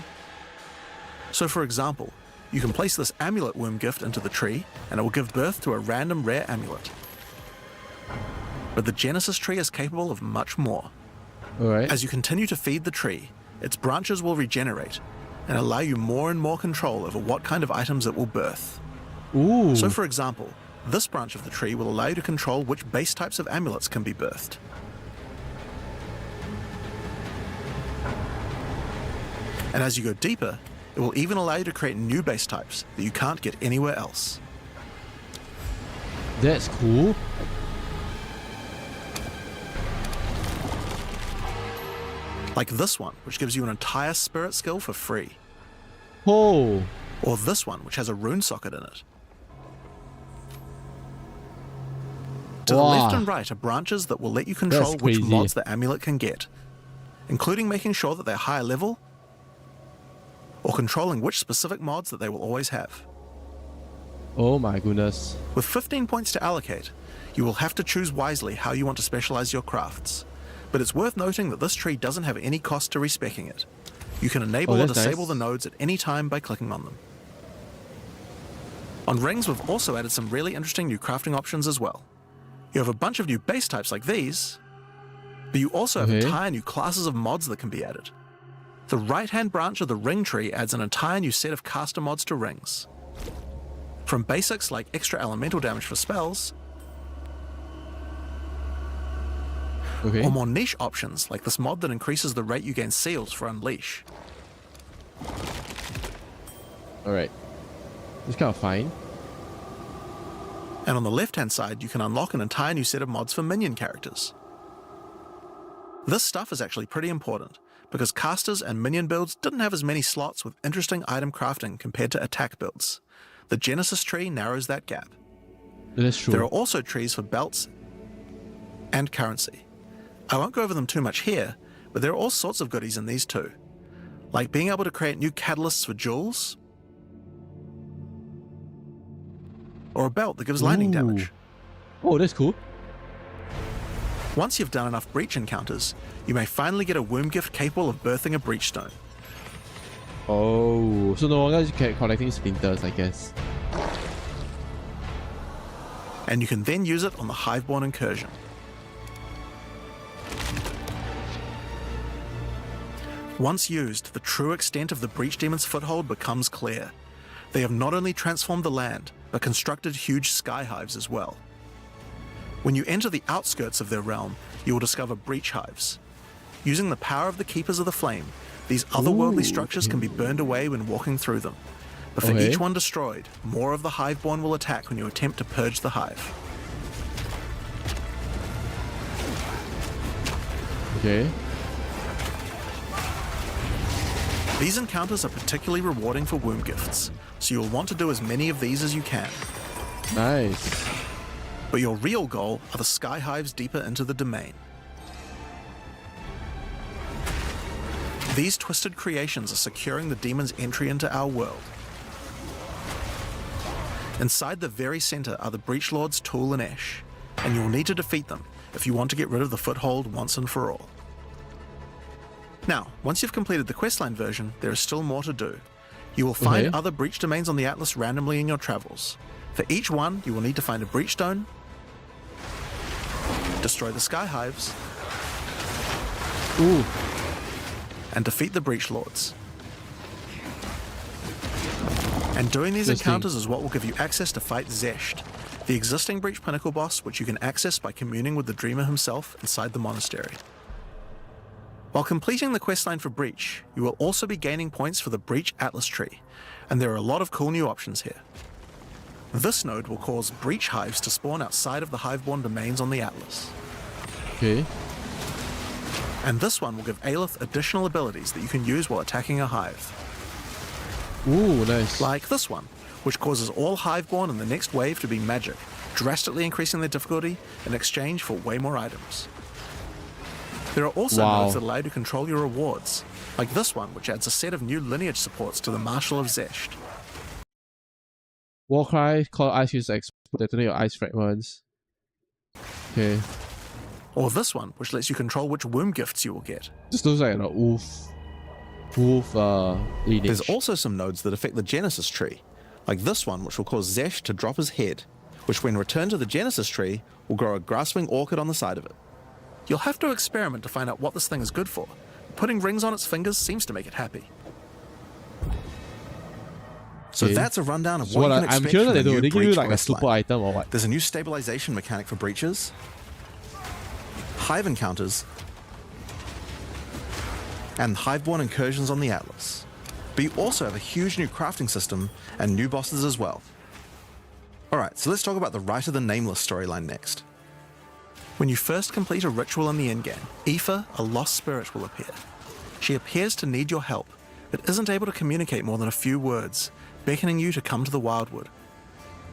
So for example, you can place this amulet womb gift into the tree and it will give birth to a random rare amulet. But the Genesis tree is capable of much more. Alright. As you continue to feed the tree, its branches will regenerate and allow you more and more control over what kind of items it will birth. Ooh. So for example, this branch of the tree will allow you to control which base types of amulets can be birthed. And as you go deeper, it will even allow you to create new base types that you can't get anywhere else. That's cool. Like this one, which gives you an entire spirit skill for free. Oh. Or this one, which has a rune socket in it. To the left and right are branches that will let you control which mods the amulet can get, including making sure that they're higher level, or controlling which specific mods that they will always have. Oh my goodness. With 15 points to allocate, you will have to choose wisely how you want to specialize your crafts, but it's worth noting that this tree doesn't have any cost to respecing it. You can enable or disable the nodes at any time by clicking on them. On rings, we've also added some really interesting new crafting options as well. You have a bunch of new base types like these, but you also have entire new classes of mods that can be added. The right-hand branch of the ring tree adds an entire new set of caster mods to rings. From basics like extra elemental damage for spells, or more niche options like this mod that increases the rate you gain seals for Unleash. Alright. It's kind of fine. And on the left-hand side, you can unlock an entire new set of mods for minion characters. This stuff is actually pretty important, because casters and minion builds didn't have as many slots with interesting item crafting compared to attack builds. The Genesis tree narrows that gap. That's true. There are also trees for belts and currency. I won't go over them too much here, but there are all sorts of goodies in these too, like being able to create new catalysts for jewels, or a belt that gives lightning damage. Oh, that's cool. Once you've done enough breach encounters, you may finally get a womb gift capable of birthing a breach stone. Oh, so no longer you can collecting splinters, I guess. And you can then use it on the Hiveborn incursion. Once used, the true extent of the Breach Demon's foothold becomes clear. They have not only transformed the land, but constructed huge sky hives as well. When you enter the outskirts of their realm, you will discover breach hives. Using the power of the Keepers of the Flame, these otherworldly structures can be burned away when walking through them. But for each one destroyed, more of the Hiveborn will attack when you attempt to purge the hive. Okay. These encounters are particularly rewarding for womb gifts, so you'll want to do as many of these as you can. Nice. But your real goal are the sky hives deeper into the domain. These twisted creations are securing the demon's entry into our world. Inside the very center are the Breach Lords Tool and Ash, and you will need to defeat them if you want to get rid of the foothold once and for all. Now, once you've completed the questline version, there is still more to do. You will find other breach domains on the Atlas randomly in your travels. For each one, you will need to find a breach stone, destroy the sky hives, and defeat the breach lords. And doing these encounters is what will give you access to fight Zesht, the existing breach pinnacle boss, which you can access by communing with the Dreamer himself inside the monastery. While completing the questline for Breach, you will also be gaining points for the Breach Atlas tree, and there are a lot of cool new options here. This node will cause breach hives to spawn outside of the hiveborn domains on the Atlas. Okay. And this one will give Aelith additional abilities that you can use while attacking a hive. Ooh, nice. Like this one, which causes all hiveborn in the next wave to be magic, drastically increasing their difficulty in exchange for way more items. There are also nodes that allow you to control your rewards, like this one, which adds a set of new lineage supports to the Marshal of Zesht. Warcry, call ice use explode, detonate your ice fragments. Okay. Or this one, which lets you control which womb gifts you will get. This looks like an wolf lineage. There's also some nodes that affect the Genesis tree, like this one, which will cause Zesht to drop his head, which when returned to the Genesis tree, will grow a grasping orchid on the side of it. You'll have to experiment to find out what this thing is good for. Putting rings on its fingers seems to make it happy. So that's a rundown of what you can expect I'm curious from the new they give you Breach like a questline. super item or what? There's a new stabilization mechanic for breaches, hive encounters, and hiveborn incursions on the Atlas. But you also have a huge new crafting system and new bosses as well. Alright, so let's talk about the Rite of the Nameless storyline next. When you first complete a ritual in the endgame, Aoife, a lost spirit, will appear. She appears to need your help, but isn't able to communicate more than a few words, beckoning you to come to the Wildwood.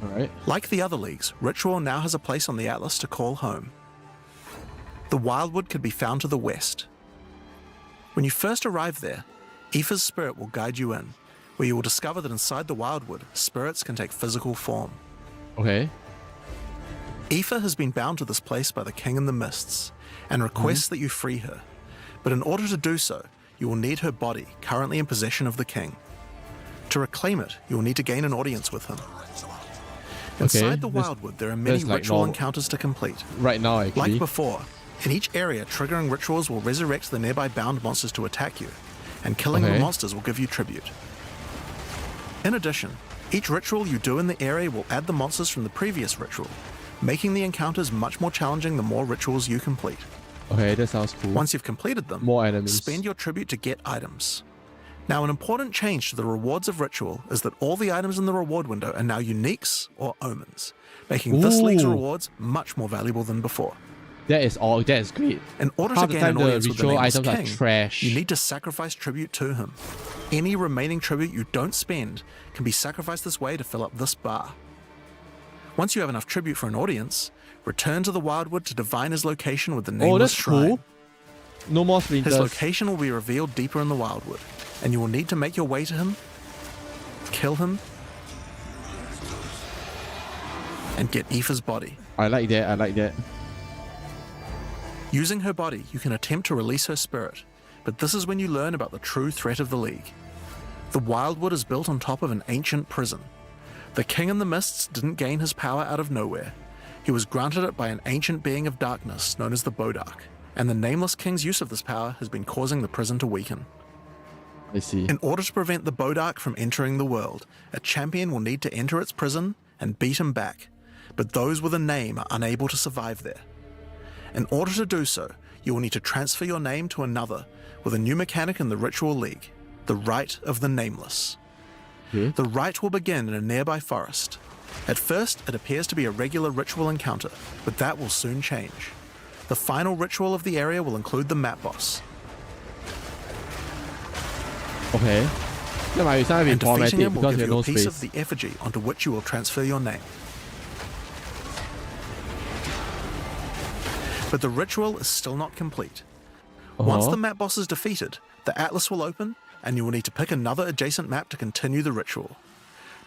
Alright. Like the other leagues, Ritual now has a place on the Atlas to call home. The Wildwood could be found to the west. When you first arrive there, Aoife's spirit will guide you in, where you will discover that inside the Wildwood, spirits can take physical form. Okay. Aoife has been bound to this place by the King in the Mists, and requests that you free her. But in order to do so, you will need her body, currently in possession of the King. To reclaim it, you will need to gain an audience with him. Inside the Wildwood, there are many ritual encounters to complete. Right now, actually. Like before, in each area, triggering rituals will resurrect the nearby bound monsters to attack you, and killing the monsters will give you tribute. In addition, each ritual you do in the area will add the monsters from the previous ritual, making the encounters much more challenging the more rituals you complete. Okay, that sounds cool. Once you've completed them, more enemies. Spend your tribute to get items. Now, an important change to the rewards of Ritual is that all the items in the reward window are now uniques or omens, making this league's rewards much more valuable than before. That is great. In order to gain an audience with the Nameless King, you need to sacrifice tribute to him. Any remaining tribute you don't spend can be sacrificed this way to fill up this bar. Once you have enough tribute for an audience, return to the Wildwood to divine his location with the Nameless Shrine. Cool. No more splinters. His location will be revealed deeper in the Wildwood, and you will need to make your way to him, kill him, and get Aoife's body. I like that. Using her body, you can attempt to release her spirit, but this is when you learn about the true threat of the League. The Wildwood is built on top of an ancient prison. The King in the Mists didn't gain his power out of nowhere. He was granted it by an ancient being of darkness known as the Bodark, and the Nameless King's use of this power has been causing the prison to weaken. I see. In order to prevent the Bodark from entering the world, a champion will need to enter its prison and beat him back, but those with a name are unable to survive there. In order to do so, you will need to transfer your name to another with a new mechanic in the Ritual League, the Rite of the Nameless. The rite will begin in a nearby forest. At first, it appears to be a regular ritual encounter, but that will soon change. The final ritual of the area will include the map boss. Okay. And defeating him will give you a piece of the effigy onto which you will transfer your name. But the ritual is still not complete. Once the map boss is defeated, the Atlas will open, and you will need to pick another adjacent map to continue the ritual.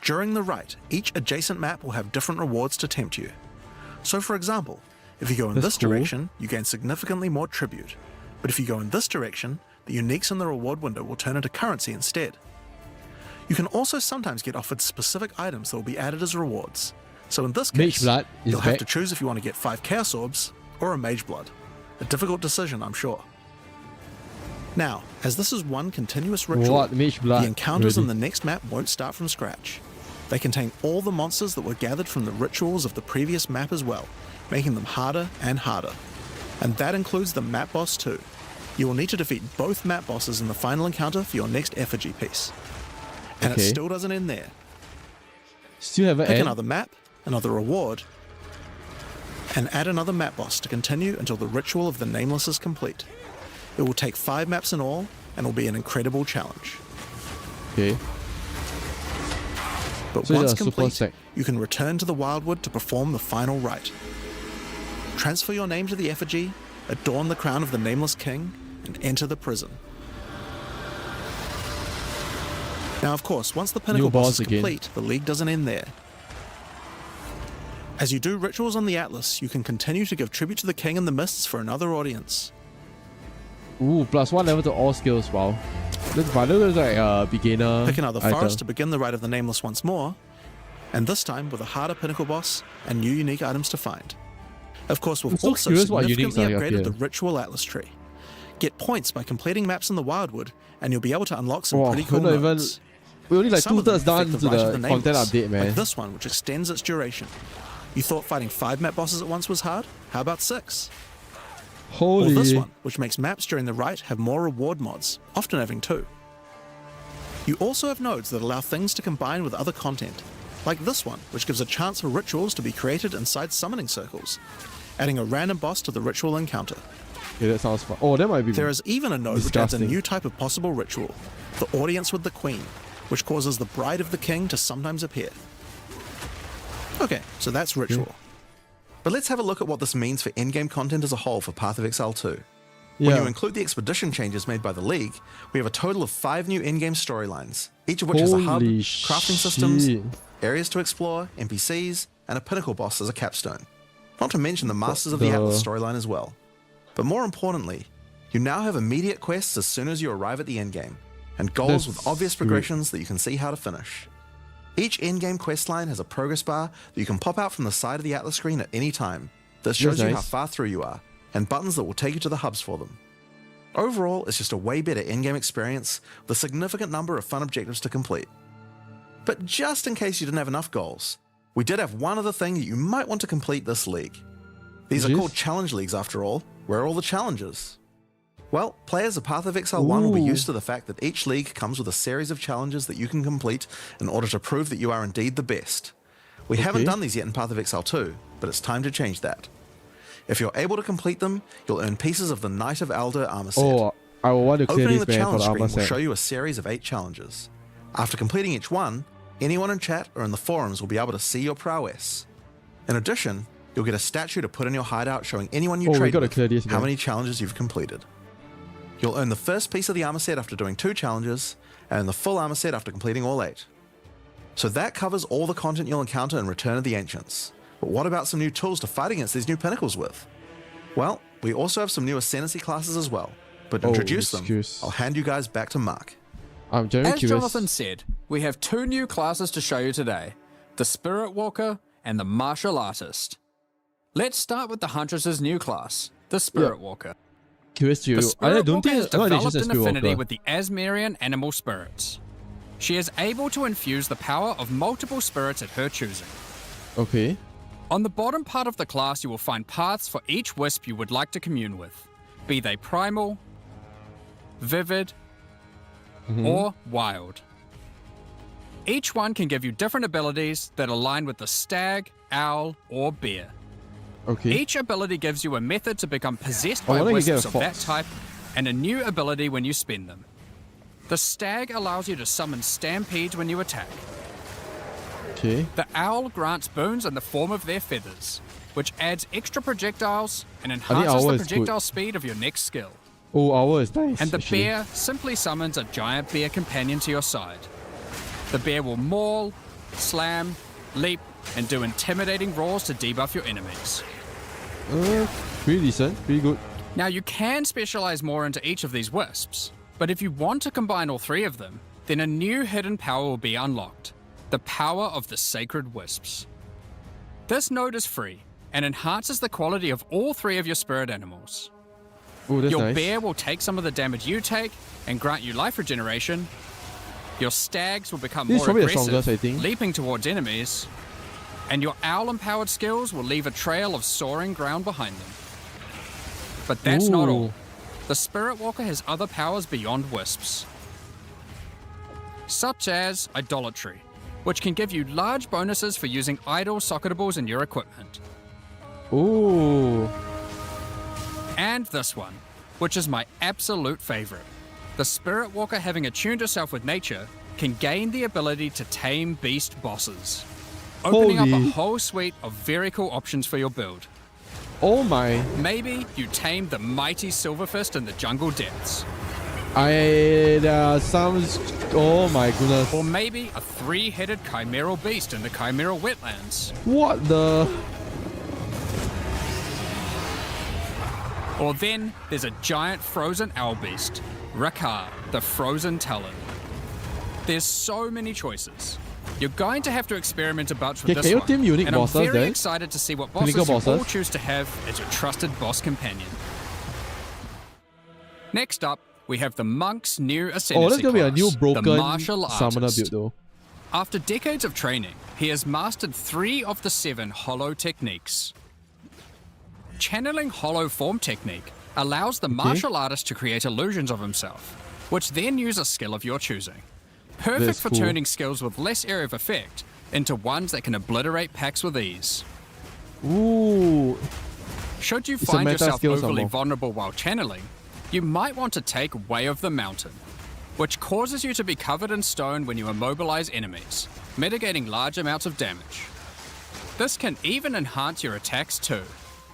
During the rite, each adjacent map will have different rewards to tempt you. So for example, if you go in this direction, you gain significantly more tribute. But if you go in this direction, the uniques in the reward window will turn into currency instead. You can also sometimes get offered specific items that will be added as rewards. So in this case, you'll have to choose if you want to get 5 Chaos Orbs or a Mage Blood. A difficult decision, I'm sure. Now, as this is one continuous ritual, the encounters in the next map won't start from scratch. They contain all the monsters that were gathered from the rituals of the previous map as well, making them harder and harder. And that includes the map boss too. You will need to defeat both map bosses in the final encounter for your next effigy piece. And it still doesn't end there. Still have Pick another map, another reward, and add another map boss to continue until the ritual of the Nameless is complete. It will take 5 maps in all, and will be an incredible challenge. Okay. But once complete, you can return to the Wildwood to perform the final rite. Transfer your name to the effigy, adorn the crown of the Nameless King, and enter the prison. Now, of course, once the pinnacle boss is complete, the league doesn't end there. As you do rituals on the Atlas, you can continue to give tribute to the King in the Mists for another audience. Ooh, +1 level to all skills, wow. This looks like beginner. Pick another forest to begin the rite of the Nameless once more, and this time with a harder pinnacle boss and new unique items to find. Of course, we've also significantly upgraded the Ritual Atlas tree. Get points by completing maps in the Wildwood, and you'll be able to unlock some pretty cool nodes. We're only like 2/3 done to the content update, man. Like this one, which extends its duration. You thought fighting 5 map bosses at once was hard? How about 6? Holy. Or this one, which makes maps during the rite have more reward mods, often having 2. You also have nodes that allow things to combine with other content, like this one, which gives a chance for rituals to be created inside summoning circles, adding a random boss to the ritual encounter. Yeah, that sounds fun. Oh, that might be There is even a node which adds a new type of possible ritual, the Audience with the Queen, which causes the Bride of the King to sometimes appear. Okay, so that's ritual. But let's have a look at what this means for in-game content as a whole for Path of Exile 2. Yeah. When you include the expedition changes made by the League, we have a total of 5 new in-game storylines, each of which has a hub, crafting systems, areas to explore, NPCs, and a pinnacle boss as a capstone. Not to mention the Masters of the Atlas storyline as well. But more importantly, you now have immediate quests as soon as you arrive at the endgame, and goals with obvious progressions that you can see how to finish. Each in-game questline has a progress bar that you can pop out from the side of the Atlas screen at any time. This shows you how far through you are, and buttons that will take you to the hubs for them. Overall, it's just a way better in-game experience with a significant number of fun objectives to complete. But just in case you didn't have enough goals, we did have one other thing that you might want to complete this league. These are called challenge leagues after all. Where are all the challenges? Well, players of Path of Exile 1 will be used to the fact that each league comes with a series of challenges that you can complete in order to prove that you are indeed the best. We haven't done these yet in Path of Exile 2, but it's time to change that. If you're able to complete them, you'll earn pieces of the Knight of Elder armor set. Oh, I want to clear Opening this the challenge screen will set. show you a series of 8 challenges. After completing each one, anyone in chat or in the forums will be able to see your prowess. In addition, you'll get a statue to put in your hideout showing anyone you trade with how many challenges you've completed. You'll earn the first piece of the armor set after doing 2 challenges, and the full armor set after completing all 8. So that covers all the content you'll encounter in Return of the Ancients. But what about some new tools to fight against these new pinnacles with? Well, we also have some new Ascendancy classes as well. But to introduce them, I'll hand you guys back to Mark. I'm very curious. As Jonathan said, we have 2 new classes to show you today, the Spirit Walker and the Martial Artist. Let's start with the Huntress's new class, the Spirit Walker. Curious to you. The Spirit Walker is developed in affinity with the Asmerian animal spirits. She is able to infuse the power of multiple spirits at her choosing. Okay. On the bottom part of the class, you will find paths for each wisp you would like to commune with, be they primal, vivid, or wild. Each one can give you different abilities that align with the stag, owl, or bear. Okay. Each ability gives you a method to become possessed by wisps of that type, and a new ability when you spend them. The stag allows you to summon stampedes when you attack. Okay. The owl grants boons in the form of their feathers, which adds extra projectiles and enhances the projectile speed of your next skill. Oh, owl is nice. And the bear simply summons a giant bear companion to your side. The bear will maul, slam, leap, and do intimidating roars to debuff your enemies. Pretty decent, pretty good. Now you can specialize more into each of these wisps, but if you want to combine all 3 of them, then a new hidden power will be unlocked, the power of the Sacred Wisps. This node is free and enhances the quality of all 3 of your spirit animals. Ooh, that's Your nice. bear will take some of the damage you take and grant you life regeneration. Your stags will become This is more probably the aggressive, strongest, I think. leaping towards enemies. And your owl-empowered skills will leave a trail of soaring ground behind them. But that's not all. The Spirit Walker has other powers beyond wisps, such as Idolatry, which can give you large bonuses for using idle socketables in your equipment. Ooh. And this one, which is my absolute favorite. The Spirit Walker, having attuned herself with nature, can gain the ability to tame beast bosses, opening up a whole suite of very cool options for your build. Oh my. Maybe you tame the mighty Silverfist in the jungle depths. Sounds... Oh my goodness. Or maybe a 3-headed chimeral beast in the chimeral wetlands. What the... Or then there's a giant frozen owl beast, Rakar, the Frozen Talon. There's so many choices. You're going to have to experiment a bunch with this one, unique and I'm bosses very then? excited to see what bosses Clinical you all bosses? choose to have as your trusted boss companion. Next up, we have the Monk's new Ascendancy Oh, that's gonna be a new class, broken the Martial summoner Artist. build though. After decades of training, he has mastered 3 of the 7 Hollow techniques. Channeling Hollow Form technique allows the martial artist to create illusions of himself, which then use a skill of your choosing. Perfect That's for cool. turning skills with less area of effect into ones that can obliterate packs with ease. Ooh. Should you It's a find meta yourself skill overly somehow. vulnerable while channeling, you might want to take Way of the Mountain, which causes you to be covered in stone when you immobilize enemies, mitigating large amounts of damage. This can even enhance your attacks too.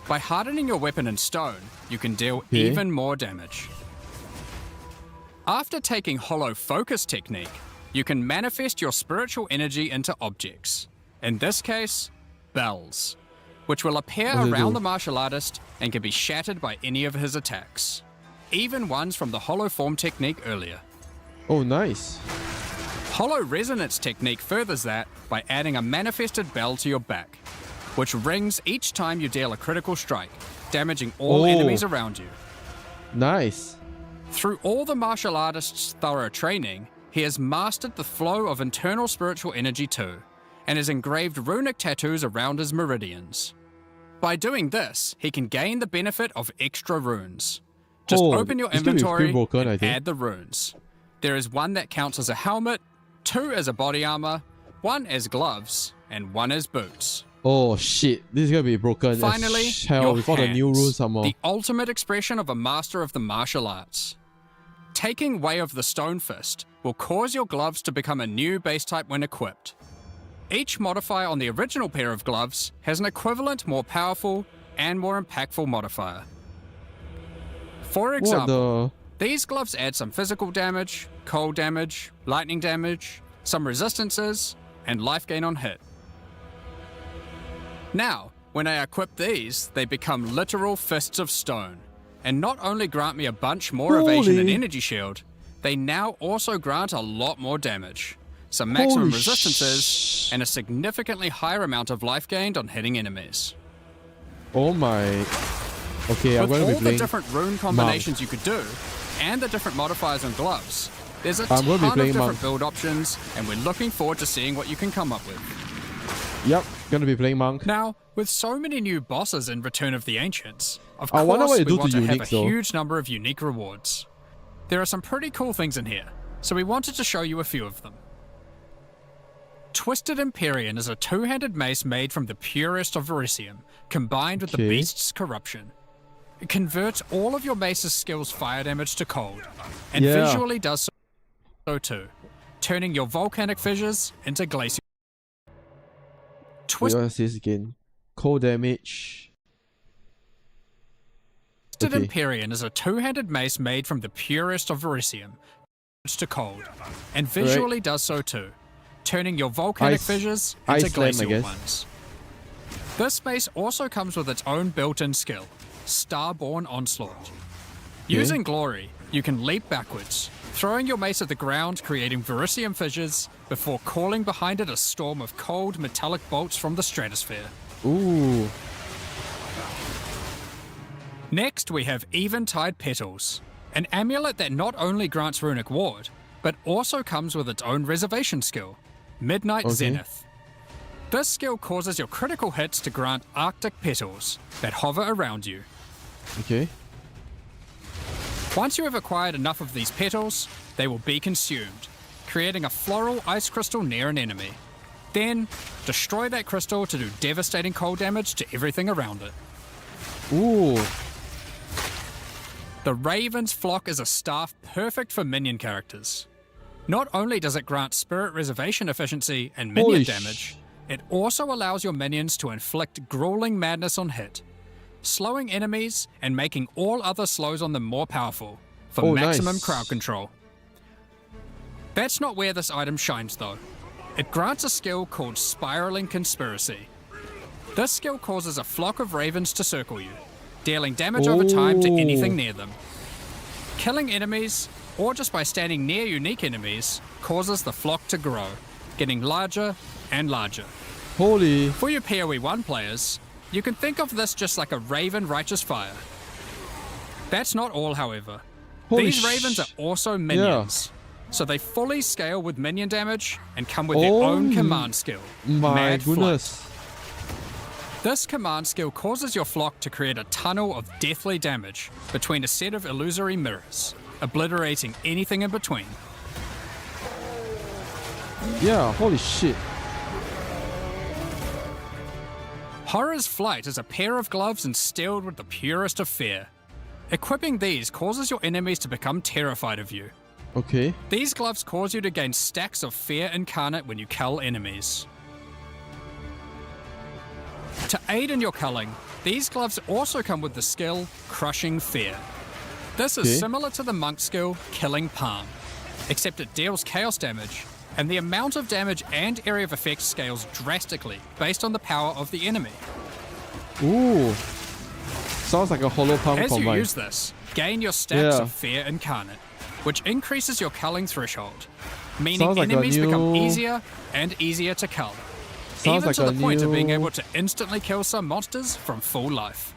By hardening your weapon in stone, you can deal even more damage. After taking Hollow Focus technique, you can manifest your spiritual energy into objects. In this case, bells, which will appear What do they around do? the martial artist and can be shattered by any of his attacks, even ones from the Hollow Form technique earlier. Oh, nice. Hollow Resonance technique furthers that by adding a manifested bell to your back, which rings each time you deal a critical strike, damaging all enemies around you. Nice. Through all the martial artist's thorough training, he has mastered the flow of internal spiritual energy too, and has engraved runic tattoos around his meridians. By doing this, he can gain the benefit of extra runes. Just open your it's gonna be inventory broken, I and think. add the runes. There is one that counts as a helmet, 2 as a body armor, 1 as gloves, and 1 as boots. Oh shit, this is gonna be broken Finally, as hell your with all the new hands, rules somehow. the ultimate expression of a master of the martial arts. Taking Way of the Stone Fist will cause your gloves to become a new base type when equipped. Each modifier on the original pair of gloves has an equivalent, more powerful, and more impactful modifier. For example, these gloves add some physical damage, cold damage, lightning damage, some resistances, and life gain on hit. Now, when I equip these, they become literal fists of stone, and not only grant me a bunch more evasion and energy shield, they now also grant a lot more damage, some maximum resistances, and a significantly higher amount of life gained on hitting enemies. Oh my. Okay, I'm With gonna be all the playing different rune combinations you could do, and the different modifiers on gloves, there's a I'm ton gonna be of playing different monk. build options, and we're looking forward to seeing what you can come up with. Yep, gonna be playing monk. Now, with so many new bosses in Return of the Ancients, of I wonder course what they we do want to to have a uniques, though. huge number of unique rewards. There are some pretty cool things in here, so we wanted to show you a few of them. Twisted Empyrean is a 2-handed mace made from the purest of Verisium, combined with the beast's corruption. It converts all of your mace's skills fire damage to cold, and visually does so too, turning your volcanic fissures into glacial. Wait, what's this again? Cold damage. Twisted Empyrean is a 2-handed mace made from the purest of Verisium, to cold, and visually does so too, turning your volcanic fissures into glacial ones. This mace also comes with its own built-in skill, Starborn Onslaught. Using Glory, you can leap backwards, throwing your mace at the ground, creating Verisium fissures, before calling behind it a storm of cold, metallic bolts from the stratosphere. Ooh. Next, we have Eventide Petals, an amulet that not only grants runic ward, but also comes with its own reservation skill, Midnight Zenith. This skill causes your critical hits to grant Arctic petals that hover around you. Okay. Once you have acquired enough of these petals, they will be consumed, creating a floral ice crystal near an enemy. Then, destroy that crystal to do devastating cold damage to everything around it. Ooh. The Raven's Flock is a staff perfect for minion characters. Not only does it grant spirit reservation efficiency and minion damage, it also allows your minions to inflict grueling madness on hit, slowing enemies and making all other slows on them more powerful for maximum crowd control. That's not where this item shines though. It grants a skill called Spiraling Conspiracy. This skill causes a flock of ravens to circle you, dealing damage over time to anything near them. Killing enemies, or just by standing near unique enemies, causes the flock to grow, getting larger and larger. Holy. For your POE1 players, you can think of this just like a Raven Righteous Fire. That's not all, however. These ravens are also minions, so they fully scale with minion damage and come with their own command skill, My goodness. Flight. This command skill causes your flock to create a tunnel of deathly damage between a set of illusory mirrors, obliterating anything in between. Yeah, holy shit. Horror's Flight is a pair of gloves instilled with the purest of fear. Equipping these causes your enemies to become terrified of you. Okay. These gloves cause you to gain stacks of fear incarnate when you cull enemies. To aid in your culling, these gloves also come with the skill Crushing Fear. This is similar to the monk skill Killing Palm, except it deals chaos damage, and the amount of damage and area of effect scales drastically based on the power of the enemy. Ooh. Sounds like a hollow palm As combine. you use this, gain your stacks of Fear Incarnate, which increases your culling threshold, meaning Sounds like enemies become easier and easier to cull, even like to the point of being new- able to instantly kill some monsters from full life.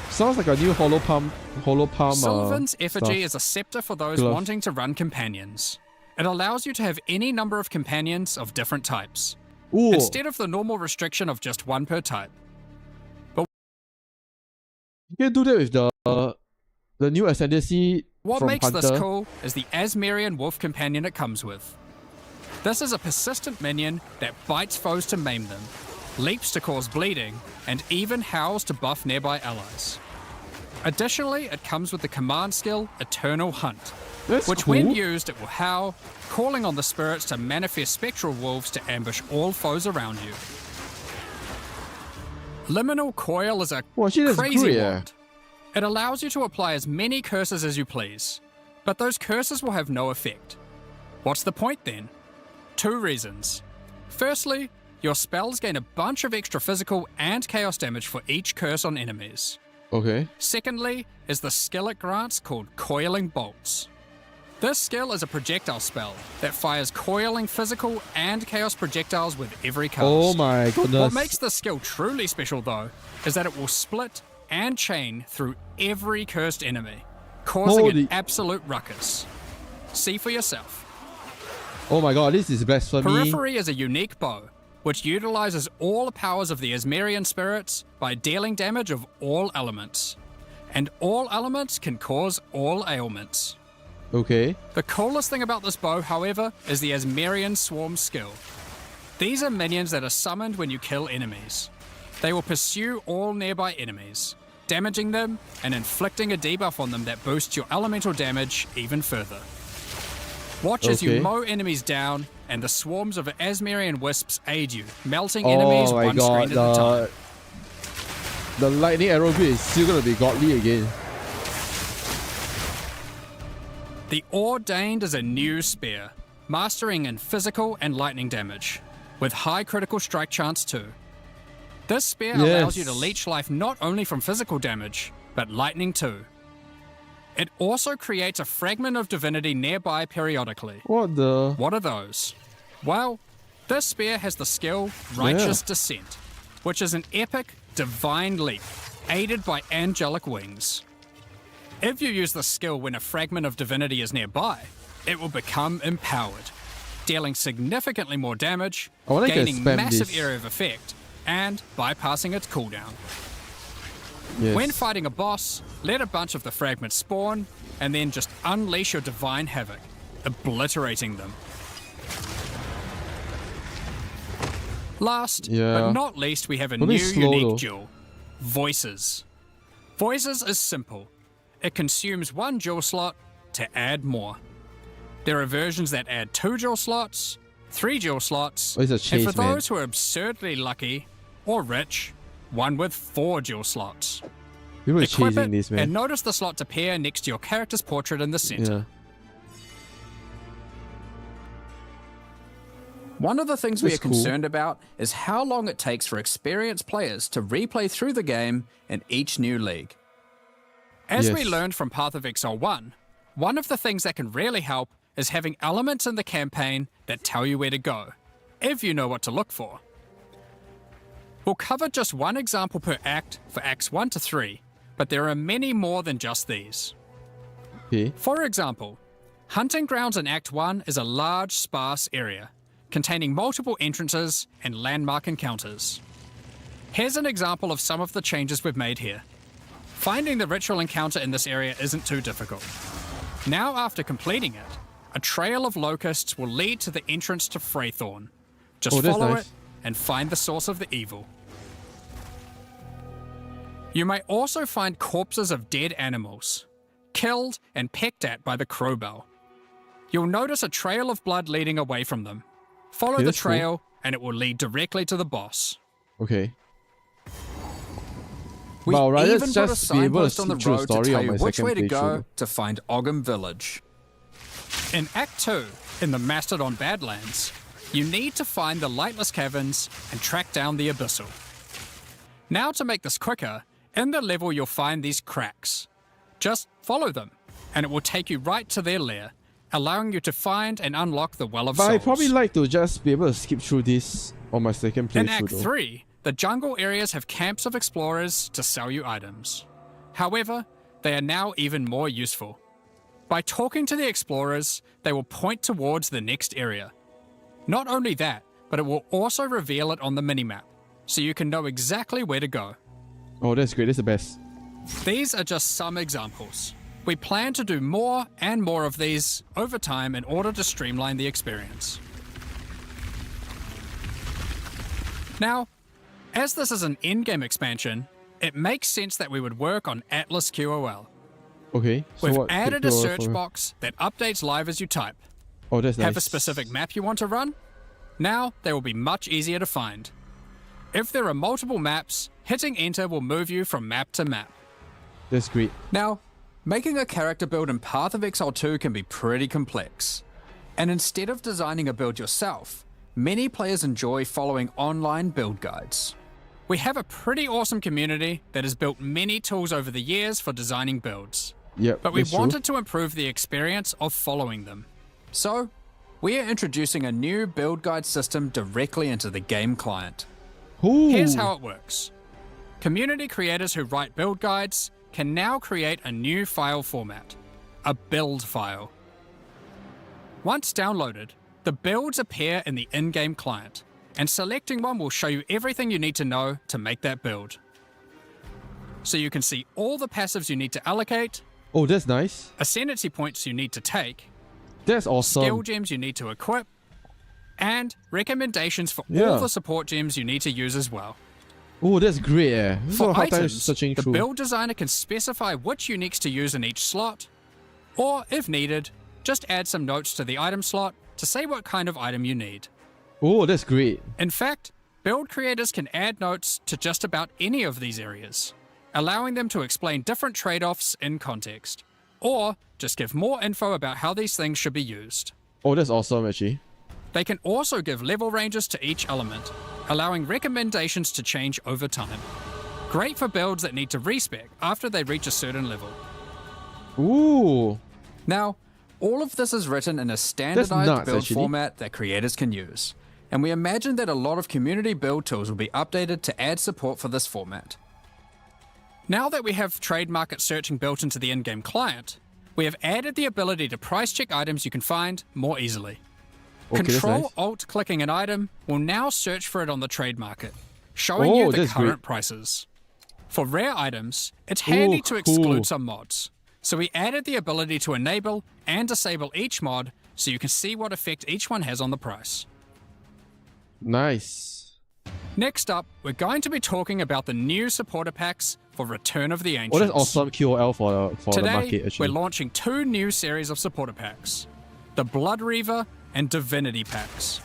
Sounds like a new hollow palm. Sylvan's Effigy stuff. is a scepter for those Glove. wanting to run companions. It allows you to have any number of companions of different types, Ooh. instead of the normal restriction of just one per type. You can do that with the new ascendancy What from makes Hunter. this cool is the Asmerian Wolf companion it comes with. This is a persistent minion that bites foes to maim them, leaps to cause bleeding, and even howls to buff nearby allies. Additionally, it comes with the command skill Eternal Hunt, which cool. when used it will howl, calling on the spirits to manifest spectral wolves to ambush all foes around you. Liminal Coil is a That's crazy great, wand. It allows you to apply as many curses as you please, but those curses will have no effect. What's the point then? 2 reasons. Firstly, your spells gain a bunch of extra physical and chaos damage for each curse on enemies. Okay. Secondly, is the skill it grants called Coiling Bolts. This skill is a projectile spell that fires coiling physical and chaos projectiles with every cast. Oh my goodness. What makes this skill truly special though, is that it will split and chain through every cursed enemy, causing an absolute ruckus. See for yourself. Oh my god, this is blasphemy. Periphery is a unique bow, which utilizes all the powers of the Asmerian spirits by dealing damage of all elements. And all elements can cause all ailments. Okay. The coolest thing about this bow, however, is the Asmerian Swarm skill. These are minions that are summoned when you kill enemies. They will pursue all nearby enemies, damaging them and inflicting a debuff on them that boosts your elemental damage even further. Watch as you mow enemies down, and the swarms of Asmerian wisps aid you, melting enemies one screen at a time. The lightning arrow bit is still gonna be godly again. The Ordained is a new spear, mastering in physical and lightning damage, with high critical strike chance too. This spear allows you to leech life not only from physical damage, but lightning too. It also creates a fragment of divinity nearby periodically. What the? What are those? Well, this spear has the skill Righteous Descent, which is an epic, divine leap, aided by angelic wings. If you use the skill when a fragment of divinity is nearby, it will become empowered, dealing significantly more damage, gaining massive area of effect, and bypassing its cooldown. Yes. When fighting a boss, let a bunch of the fragments spawn, and then just unleash your divine havoc, obliterating them. Last, but not least, we have a new unique jewel, Voices. Voices is simple. It consumes 1 jewel slot to add more. There are versions that add 2 jewel slots, 3 jewel slots, and for those who are absurdly lucky or rich, one with 4 jewel slots. People are Equip chasing it these, man. and notice the slots appear next to your character's portrait in the center. Yeah. One of the things we are concerned about is how long it takes for experienced players to replay through the game in each new league. As we learned from Path of Exile 1, one of the things that can really help is having elements in the campaign that tell you where to go, if you know what to look for. We'll cover just one example per act for Acts 1 to 3, but there are many more than just these. Okay. For example, Hunting Grounds in Act 1 is a large, sparse area, containing multiple entrances and landmark encounters. Here's an example of some of the changes we've made here. Finding the ritual encounter in this area isn't too difficult. Now after completing it, a trail of locusts will lead to the entrance to Freythorn. Just follow it and find the source of the evil. You may also find corpses of dead animals, killed and pecked at by the crowbell. You'll notice a trail of blood leading away from them. Follow the trail and it will lead directly to the boss. Okay. We even put a signpost on the road to tell you which way to go to find Ogham Village. In Act 2, in the Mastodon Badlands, you need to find the Lightless Caverns and track down the Abyssal. Now to make this quicker, in the level you'll find these cracks. Just follow them, and it will take you right to their lair, allowing you to find and unlock the Well of Souls. I'd probably like to just be able to skip through this on my second playthrough. In Act 3, the jungle areas have camps of explorers to sell you items. However, they are now even more useful. By talking to the explorers, they will point towards the next area. Not only that, but it will also reveal it on the minimap, so you can know exactly where to go. Oh, that's great. That's the best. These are just some examples. We plan to do more and more of these over time in order to streamline the experience. Now, as this is an in-game expansion, it makes sense that we would work on Atlas QOL. Okay. So We've added a search box that updates live as you type. Oh, that's nice. Have a specific map you want to run? Now they will be much easier to find. If there are multiple maps, hitting enter will move you from map to map. That's great. Now, making a character build in Path of Exile 2 can be pretty complex. And instead of designing a build yourself, many players enjoy following online build guides. We have a pretty awesome community that has built many tools over the years for designing builds. Yep, but we wanted to improve the experience of following them. So, we are introducing a new build guide system directly into the game client. Ooh. Here's how it works. Community creators who write build guides can now create a new file format, a build file. Once downloaded, the builds appear in the in-game client, and selecting one will show you everything you need to know to make that build. So you can see all the passives you need to allocate. Oh, that's nice. Ascendancy points you need to take. That's awesome. Skill gems you need to equip. And recommendations for all the support gems you need to use as well. Oh, that's great. For items, the build designer can specify which uniques to use in each slot, or if needed, just add some notes to the item slot to say what kind of item you need. Oh, that's great. In fact, build creators can add notes to just about any of these areas, allowing them to explain different trade-offs in context, or just give more info about how these things should be used. Oh, that's awesome, actually. They can also give level ranges to each element, allowing recommendations to change over time. Great for builds that need to respec after they reach a certain level. Ooh. Now, all of this is written in a standardized build format that creators can use, and we imagine that a lot of community build tools will be updated to add support for this format. Now that we have trade market searching built into the in-game client, we have added the ability to price check items you can find more easily. Okay, Control-Alt-clicking an item will now search for it on the trade market, showing you the current prices. For rare items, it's handy to exclude some mods, so we added the ability to enable and disable each mod so you can see what effect each one has on the price. Nice. Next up, we're going to be talking about the new supporter packs for Return of the Ancients. Oh, that's awesome QOL for the market, actually. Today, we're launching 2 new series of supporter packs, the Blood Reaver and Divinity packs.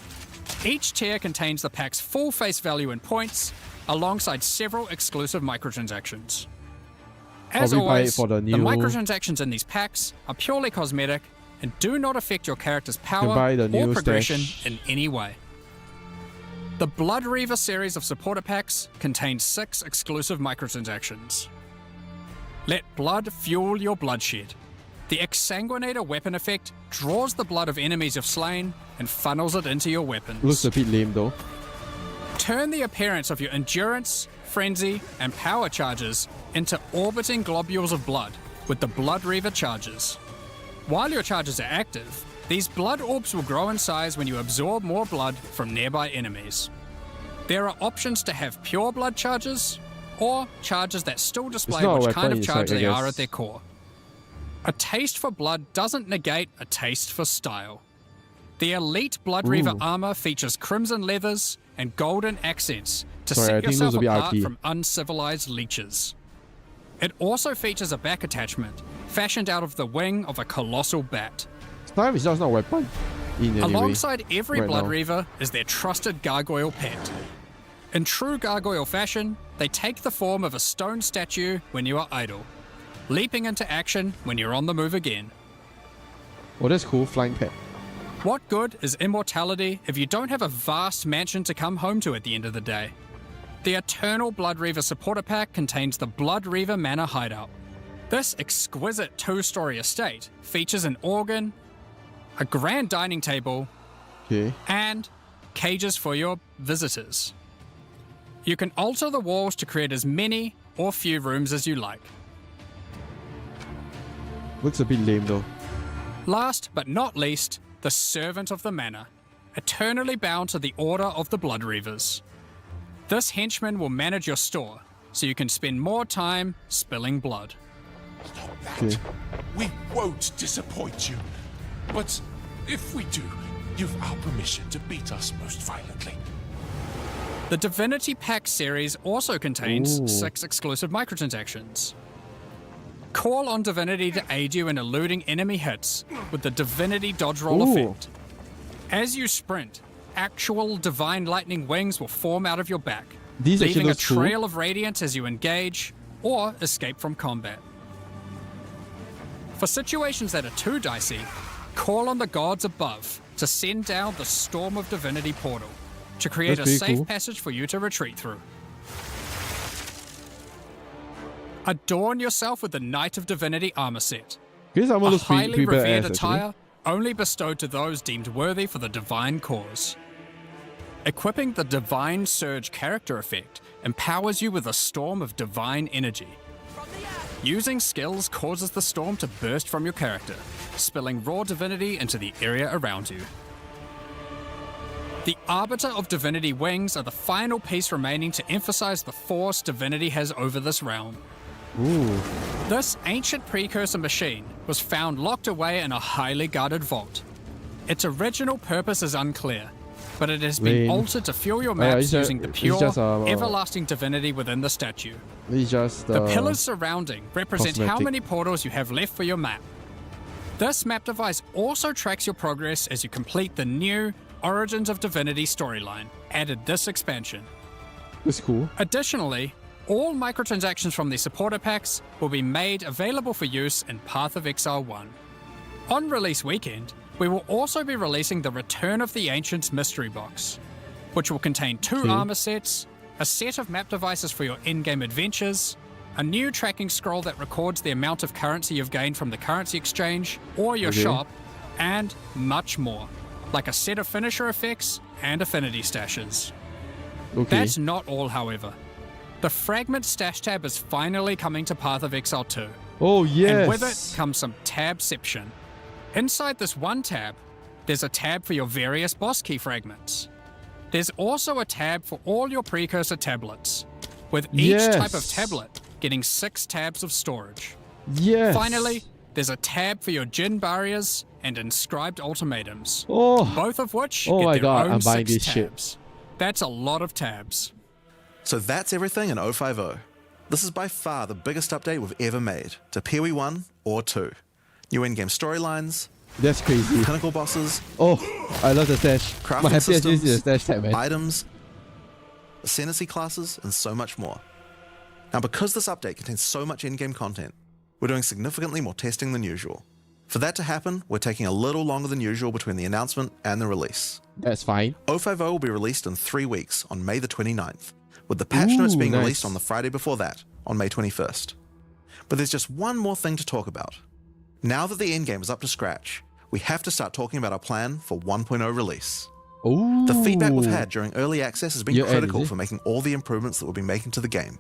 Each tier contains the pack's full face value in points, alongside several exclusive microtransactions. As always, the microtransactions in these packs are purely cosmetic and do not affect your character's power or progression in any way. The Blood Reaver series of supporter packs contains 6 exclusive microtransactions. Let blood fuel your bloodshed. The Exsanguinator weapon effect draws the blood of enemies you've slain and funnels it into your weapons. Looks a bit lame though. Turn the appearance of your Endurance, Frenzy, and Power charges into orbiting globules of blood with the Blood Reaver charges. While your charges are active, these blood orbs will grow in size when you absorb more blood from nearby enemies. There are options to have pure blood charges, or charges that still display which kind of charge they are at their core. A taste for blood doesn't negate a taste for style. The Elite Blood Reaver armor features crimson leathers and golden accents to set yourself apart from uncivilized leeches. It also features a back attachment, fashioned out of the wing of a colossal bat. Time is just not a weapon. Alongside every Blood Reaver is their trusted gargoyle pet. In true gargoyle fashion, they take the form of a stone statue when you are idle, leaping into action when you're on the move again. Oh, that's cool. Flying pet. What good is immortality if you don't have a vast mansion to come home to at the end of the day? The Eternal Blood Reaver supporter pack contains the Blood Reaver Manor Hideout. This exquisite 2-story estate features an organ, a grand dining table, and cages for your visitors. You can alter the walls to create as many or few rooms as you like. Looks a bit lame though. Last but not least, the Servant of the Manor, eternally bound to the Order of the Blood Reavers. This henchman will manage your store, so you can spend more time spilling blood. Stop that. We won't disappoint you. But if we do, you've our permission to beat us most violently. The Divinity Pack series also contains 6 exclusive microtransactions. Call on Divinity to aid you in eluding enemy hits with the Divinity Dodge Roll effect. As you sprint, actual Divine Lightning wings will form out of your back, leaving a trail of radiance as you engage or escape from combat. For situations that are too dicey, call on the gods above to send down the Storm of Divinity portal to create a safe passage for you to retreat through. Adorn yourself with the Knight of Divinity armor set, a highly revered attire only bestowed to those deemed worthy for the divine cause. Equipping the Divine Surge character effect empowers you with a storm of divine energy. Using skills causes the storm to burst from your character, spilling raw divinity into the area around you. The Arbiter of Divinity wings are the final piece remaining to emphasize the force divinity has over this realm. This ancient precursor machine was found locked away in a highly guarded vault. Its original purpose is unclear, but it has been altered to fuel your maps using the pure, everlasting divinity within the statue. The pillars surrounding represent how many portals you have left for your map. This map device also tracks your progress as you complete the new Origins of Divinity storyline, added this expansion. That's cool. Additionally, all microtransactions from the supporter packs will be made available for use in Path of Exile 1. On release weekend, we will also be releasing the Return of the Ancients mystery box, which will contain 2 armor sets, a set of map devices for your in-game adventures, a new tracking scroll that records the amount of currency you've gained from the currency exchange or your shop, and much more, like a set of finisher effects and affinity stashes. That's not all, however. The Fragment Stash tab is finally coming to Path of Exile 2. Oh, yes! And with it comes some tabception. Inside this one tab, there's a tab for your various boss key fragments. There's also a tab for all your precursor tablets, with each type of tablet getting 6 tabs of storage. Yes! Finally, there's a tab for your Djinn barriers and inscribed ultimatums, both of which get their own 6 tabs. That's a lot of tabs. So that's everything in 050. This is by far the biggest update we've ever made to POE1 or 2. New in-game storylines. That's crazy. Pinnacle bosses. Oh, I love the stash. Crafting systems, is the stash tab, man. items, ascendancy classes, and so much more. Now, because this update contains so much in-game content, we're doing significantly more testing than usual. For that to happen, we're taking a little longer than usual between the announcement and the release. That's fine. 050 will be released in 3 weeks on May the 29th, with the patch notes being released on the Friday before that, on May 21st. But there's just one more thing to talk about. Now that the endgame is up to scratch, we have to start talking about our plan for 1.0 release. Ooh. The feedback we've had during early access has been critical for making all the improvements that we'll be making to the game.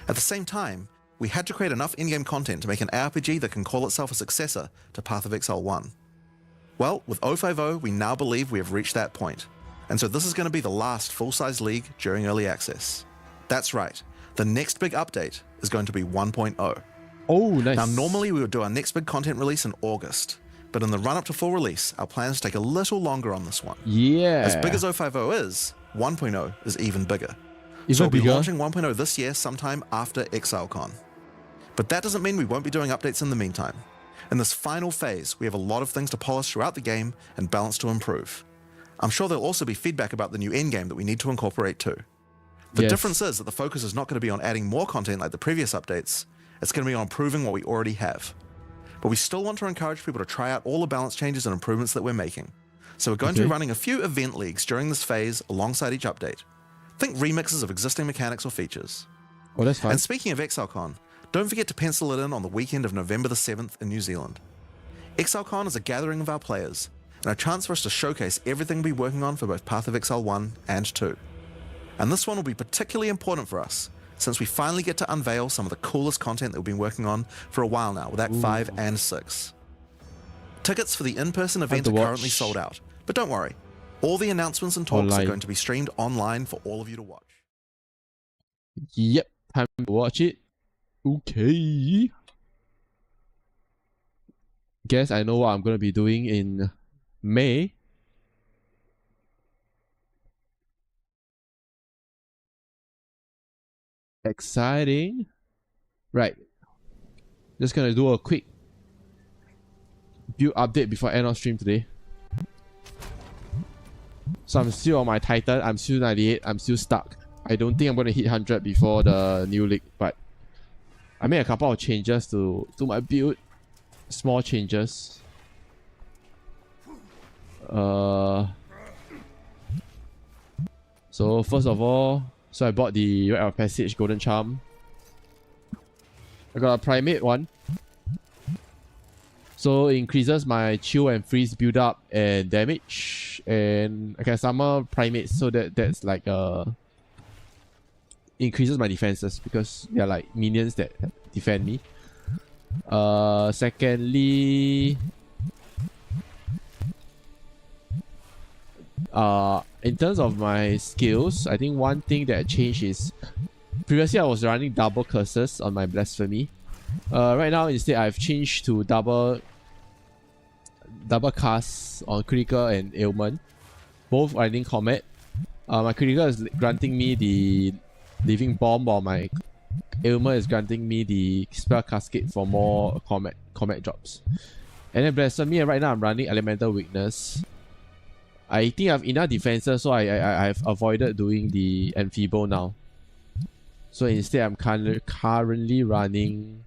At the same time, we had to create enough in-game content to make an RPG that can call itself a successor to Path of Exile 1. Well, with 050, we now believe we have reached that point, and so this is going to be the last full-size league during early access. That's right, the next big update is going to be 1.0. Oh, nice. Now, normally we would do our next big content release in August, but in the run-up to full release, our plans take a little longer on this one. Yeah. As big as 050 is, 1.0 is even bigger. Even so we'll be bigger? launching 1.0 this year sometime after ExileCon. But that doesn't mean we won't be doing updates in the meantime. In this final phase, we have a lot of things to polish throughout the game and balance to improve. I'm sure there'll also be feedback about the new endgame that we need to incorporate too. The difference is that the focus is not going to be on adding more content like the previous updates, it's going to be on improving what we already have. But we still want to encourage people to try out all the balance changes and improvements that we're making. So we're going to be running a few event leagues during this phase alongside each update. Think remixes of existing mechanics or features. Oh, that's fine. And speaking of ExileCon, don't forget to pencil it in on the weekend of November the 7th in New Zealand. ExileCon is a gathering of our players, and a chance for us to showcase everything we'll be working on for both Path of Exile 1 and 2. And this one will be particularly important for us, since we finally get to unveil some of the coolest content that we've been working on for a while now with Act 5 and 6. Tickets for the in-person event are currently sold out, but don't worry, all the announcements and talks are going to be streamed online for all of you to watch. Yep, time to watch it. Okay. Guess I know what I'm going to be doing in May. Exciting. Right. Just gonna do a quick build update before end of stream today. So I'm still on my Titan, I'm still 98, I'm still stuck. I don't think I'm gonna hit 100 before the new league, but I made a couple of changes to my build. Small changes. So first of all, I bought the Rite of Passage Golden Charm. I got a Primate one. So it increases my chill and freeze build up and damage. And I can summon Primates so that's like increases my defenses because they're like minions that defend me. Secondly, in terms of my skills, I think one thing that changed is previously I was running double curses on my Blasphemy. Right now instead I've changed to double cast on critical and ailment. Both are in combat. My critical is granting me the living bomb, while my ailment is granting me the spell cascade for more combat drops. And then Blasphemy, right now I'm running elemental weakness. I think I have enough defenses, so I've avoided doing the Enfeeble now. So instead, I'm currently running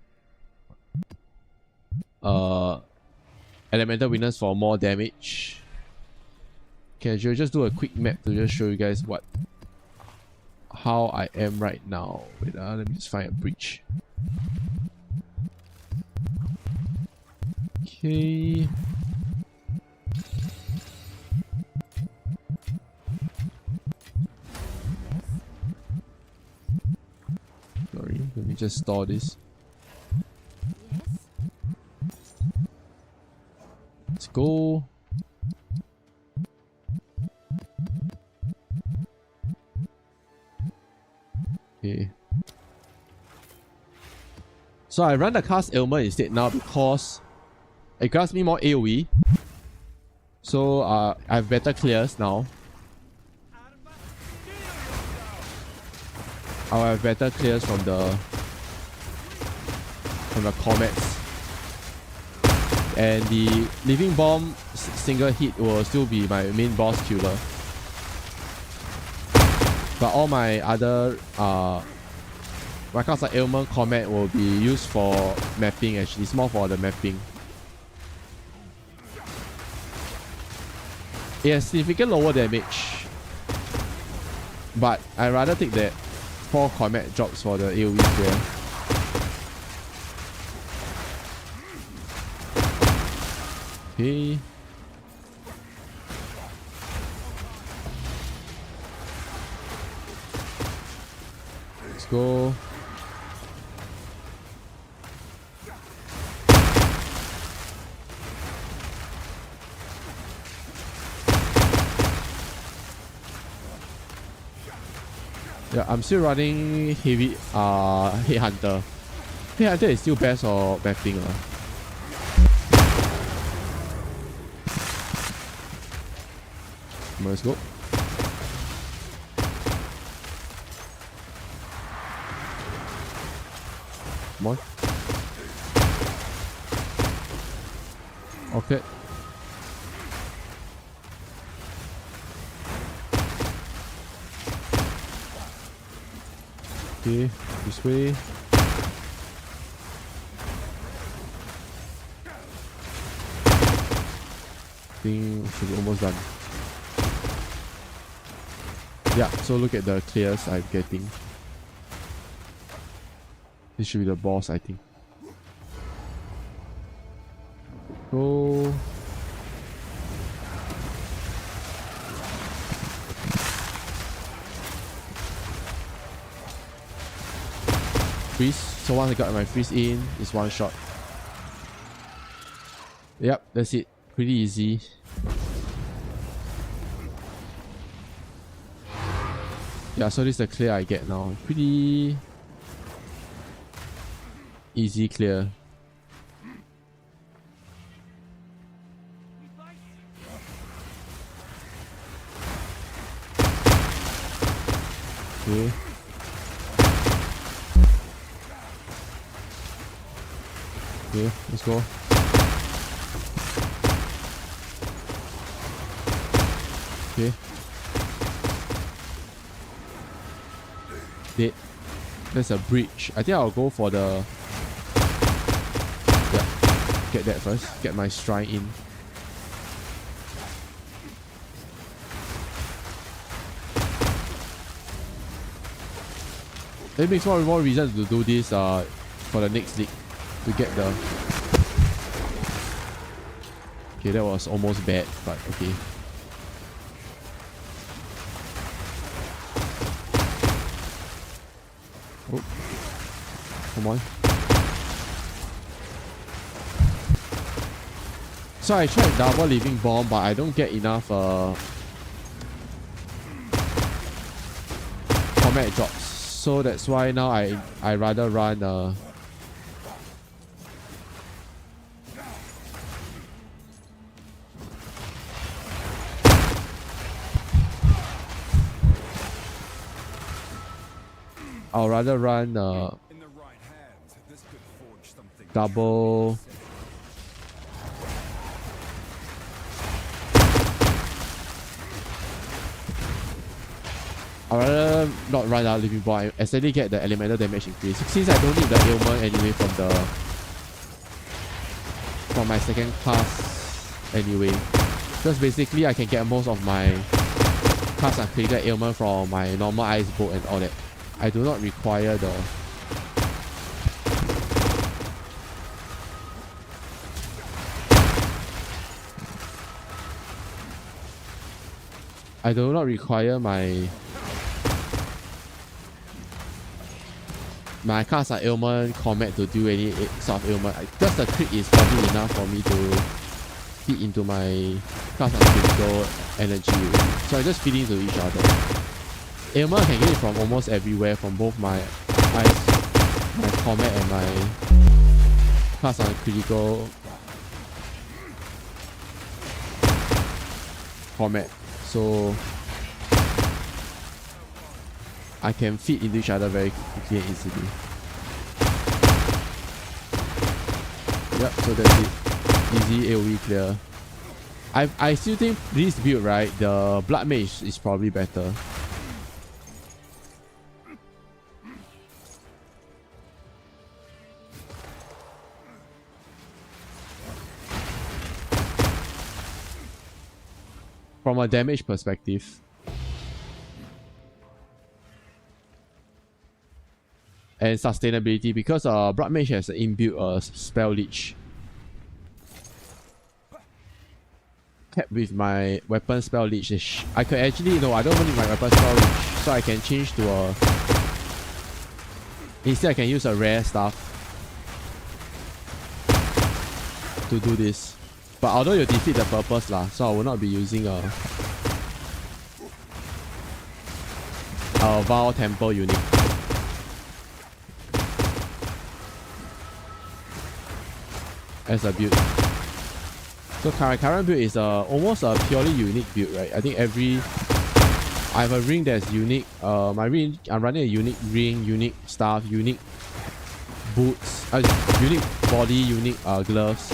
Elemental Weakness for more damage. Okay, I'll just do a quick map to just show you guys how I am right now. Wait, let me just find a breach. Okay. Sorry, let me just store this. Let's go. Okay. So I run the cast ailment instead now because it grants me more AoE. So I have better clears now. I'll have better clears from the comets. And the living bomb single hit will still be my main boss killer. But all my other my cards like ailment comet will be used for mapping actually. It's more for the mapping. It has significant lower damage. But I'd rather take that 4 comet drops for the AoE clear. Okay. Let's go. Yeah, I'm still running heavy Headhunter. Headhunter is still best for mapping. Let's go. Come on. Okay. Okay, this way. I think should be almost done. Yeah, so look at the clears I'm getting. This should be the boss, I think. Go. Freeze. So once I got my freeze in, it's one shot. Yep, that's it. Pretty easy. Yeah, so this is the clear I get now. Pretty easy clear. Okay. Okay, let's go. Okay. Dead. There's a breach. I think I'll go for the... Yeah. Get that first. Get my stride in. It makes more reason to do this for the next league. To get the... Okay, that was almost bad, but okay. Oh. Come on. So I tried double living bomb, but I don't get enough comet drops. So that's why now I rather run I'll rather run double. I'll rather not run out living bomb. I accidentally get the elemental damage increase. Since I don't need the ailment anyway from my second class anyway. Because basically I can get most of my class upgraded ailment from my normal ice bolt and all that. I do not require the... I do not require my class of ailment combat to do any sort of ailment. Just the crit is probably enough for me to feed into my class of critical energy. So I just feed into each other. Ailment I can get it from almost everywhere, from both my combat and my class on critical combat. So I can fit into each other very quickly and easily. Yep, so that's it. Easy AoE clear. I still think this build, right, the Blood Mage is probably better. From a damage perspective. And sustainability, because Blood Mage has an inbuilt spell leech. Kept with my weapon spell leech, I could actually, no, I don't even need my weapon spell leech, so I can change to a... Instead I can use a rare stuff to do this. But although you defeat the purpose lah, so I will not be using a Vow Temple unit. As a build. So my current build is almost a purely unique build, right? I think I have a ring that's unique. My ring, I'm running a unique ring, unique staff, unique boots, unique body, unique gloves.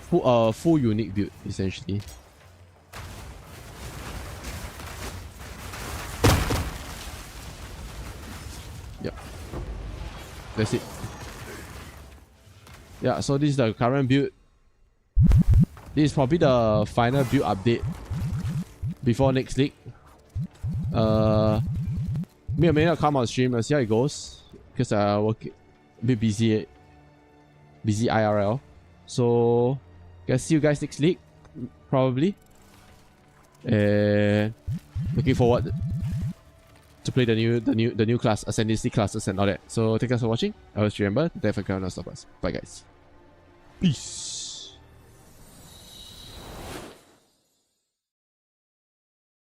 Full unique build essentially. Yep. That's it. Yeah, so this is the current build. This is probably the final build update before next league. May or may not come on stream. Let's see how it goes. Because I work a bit busy IRL. So guess see you guys next league, probably. And looking forward to play the new class, Ascendancy classes and all that. So thank you guys for watching. I was remember, therefore, stop us. Bye guys. Peace.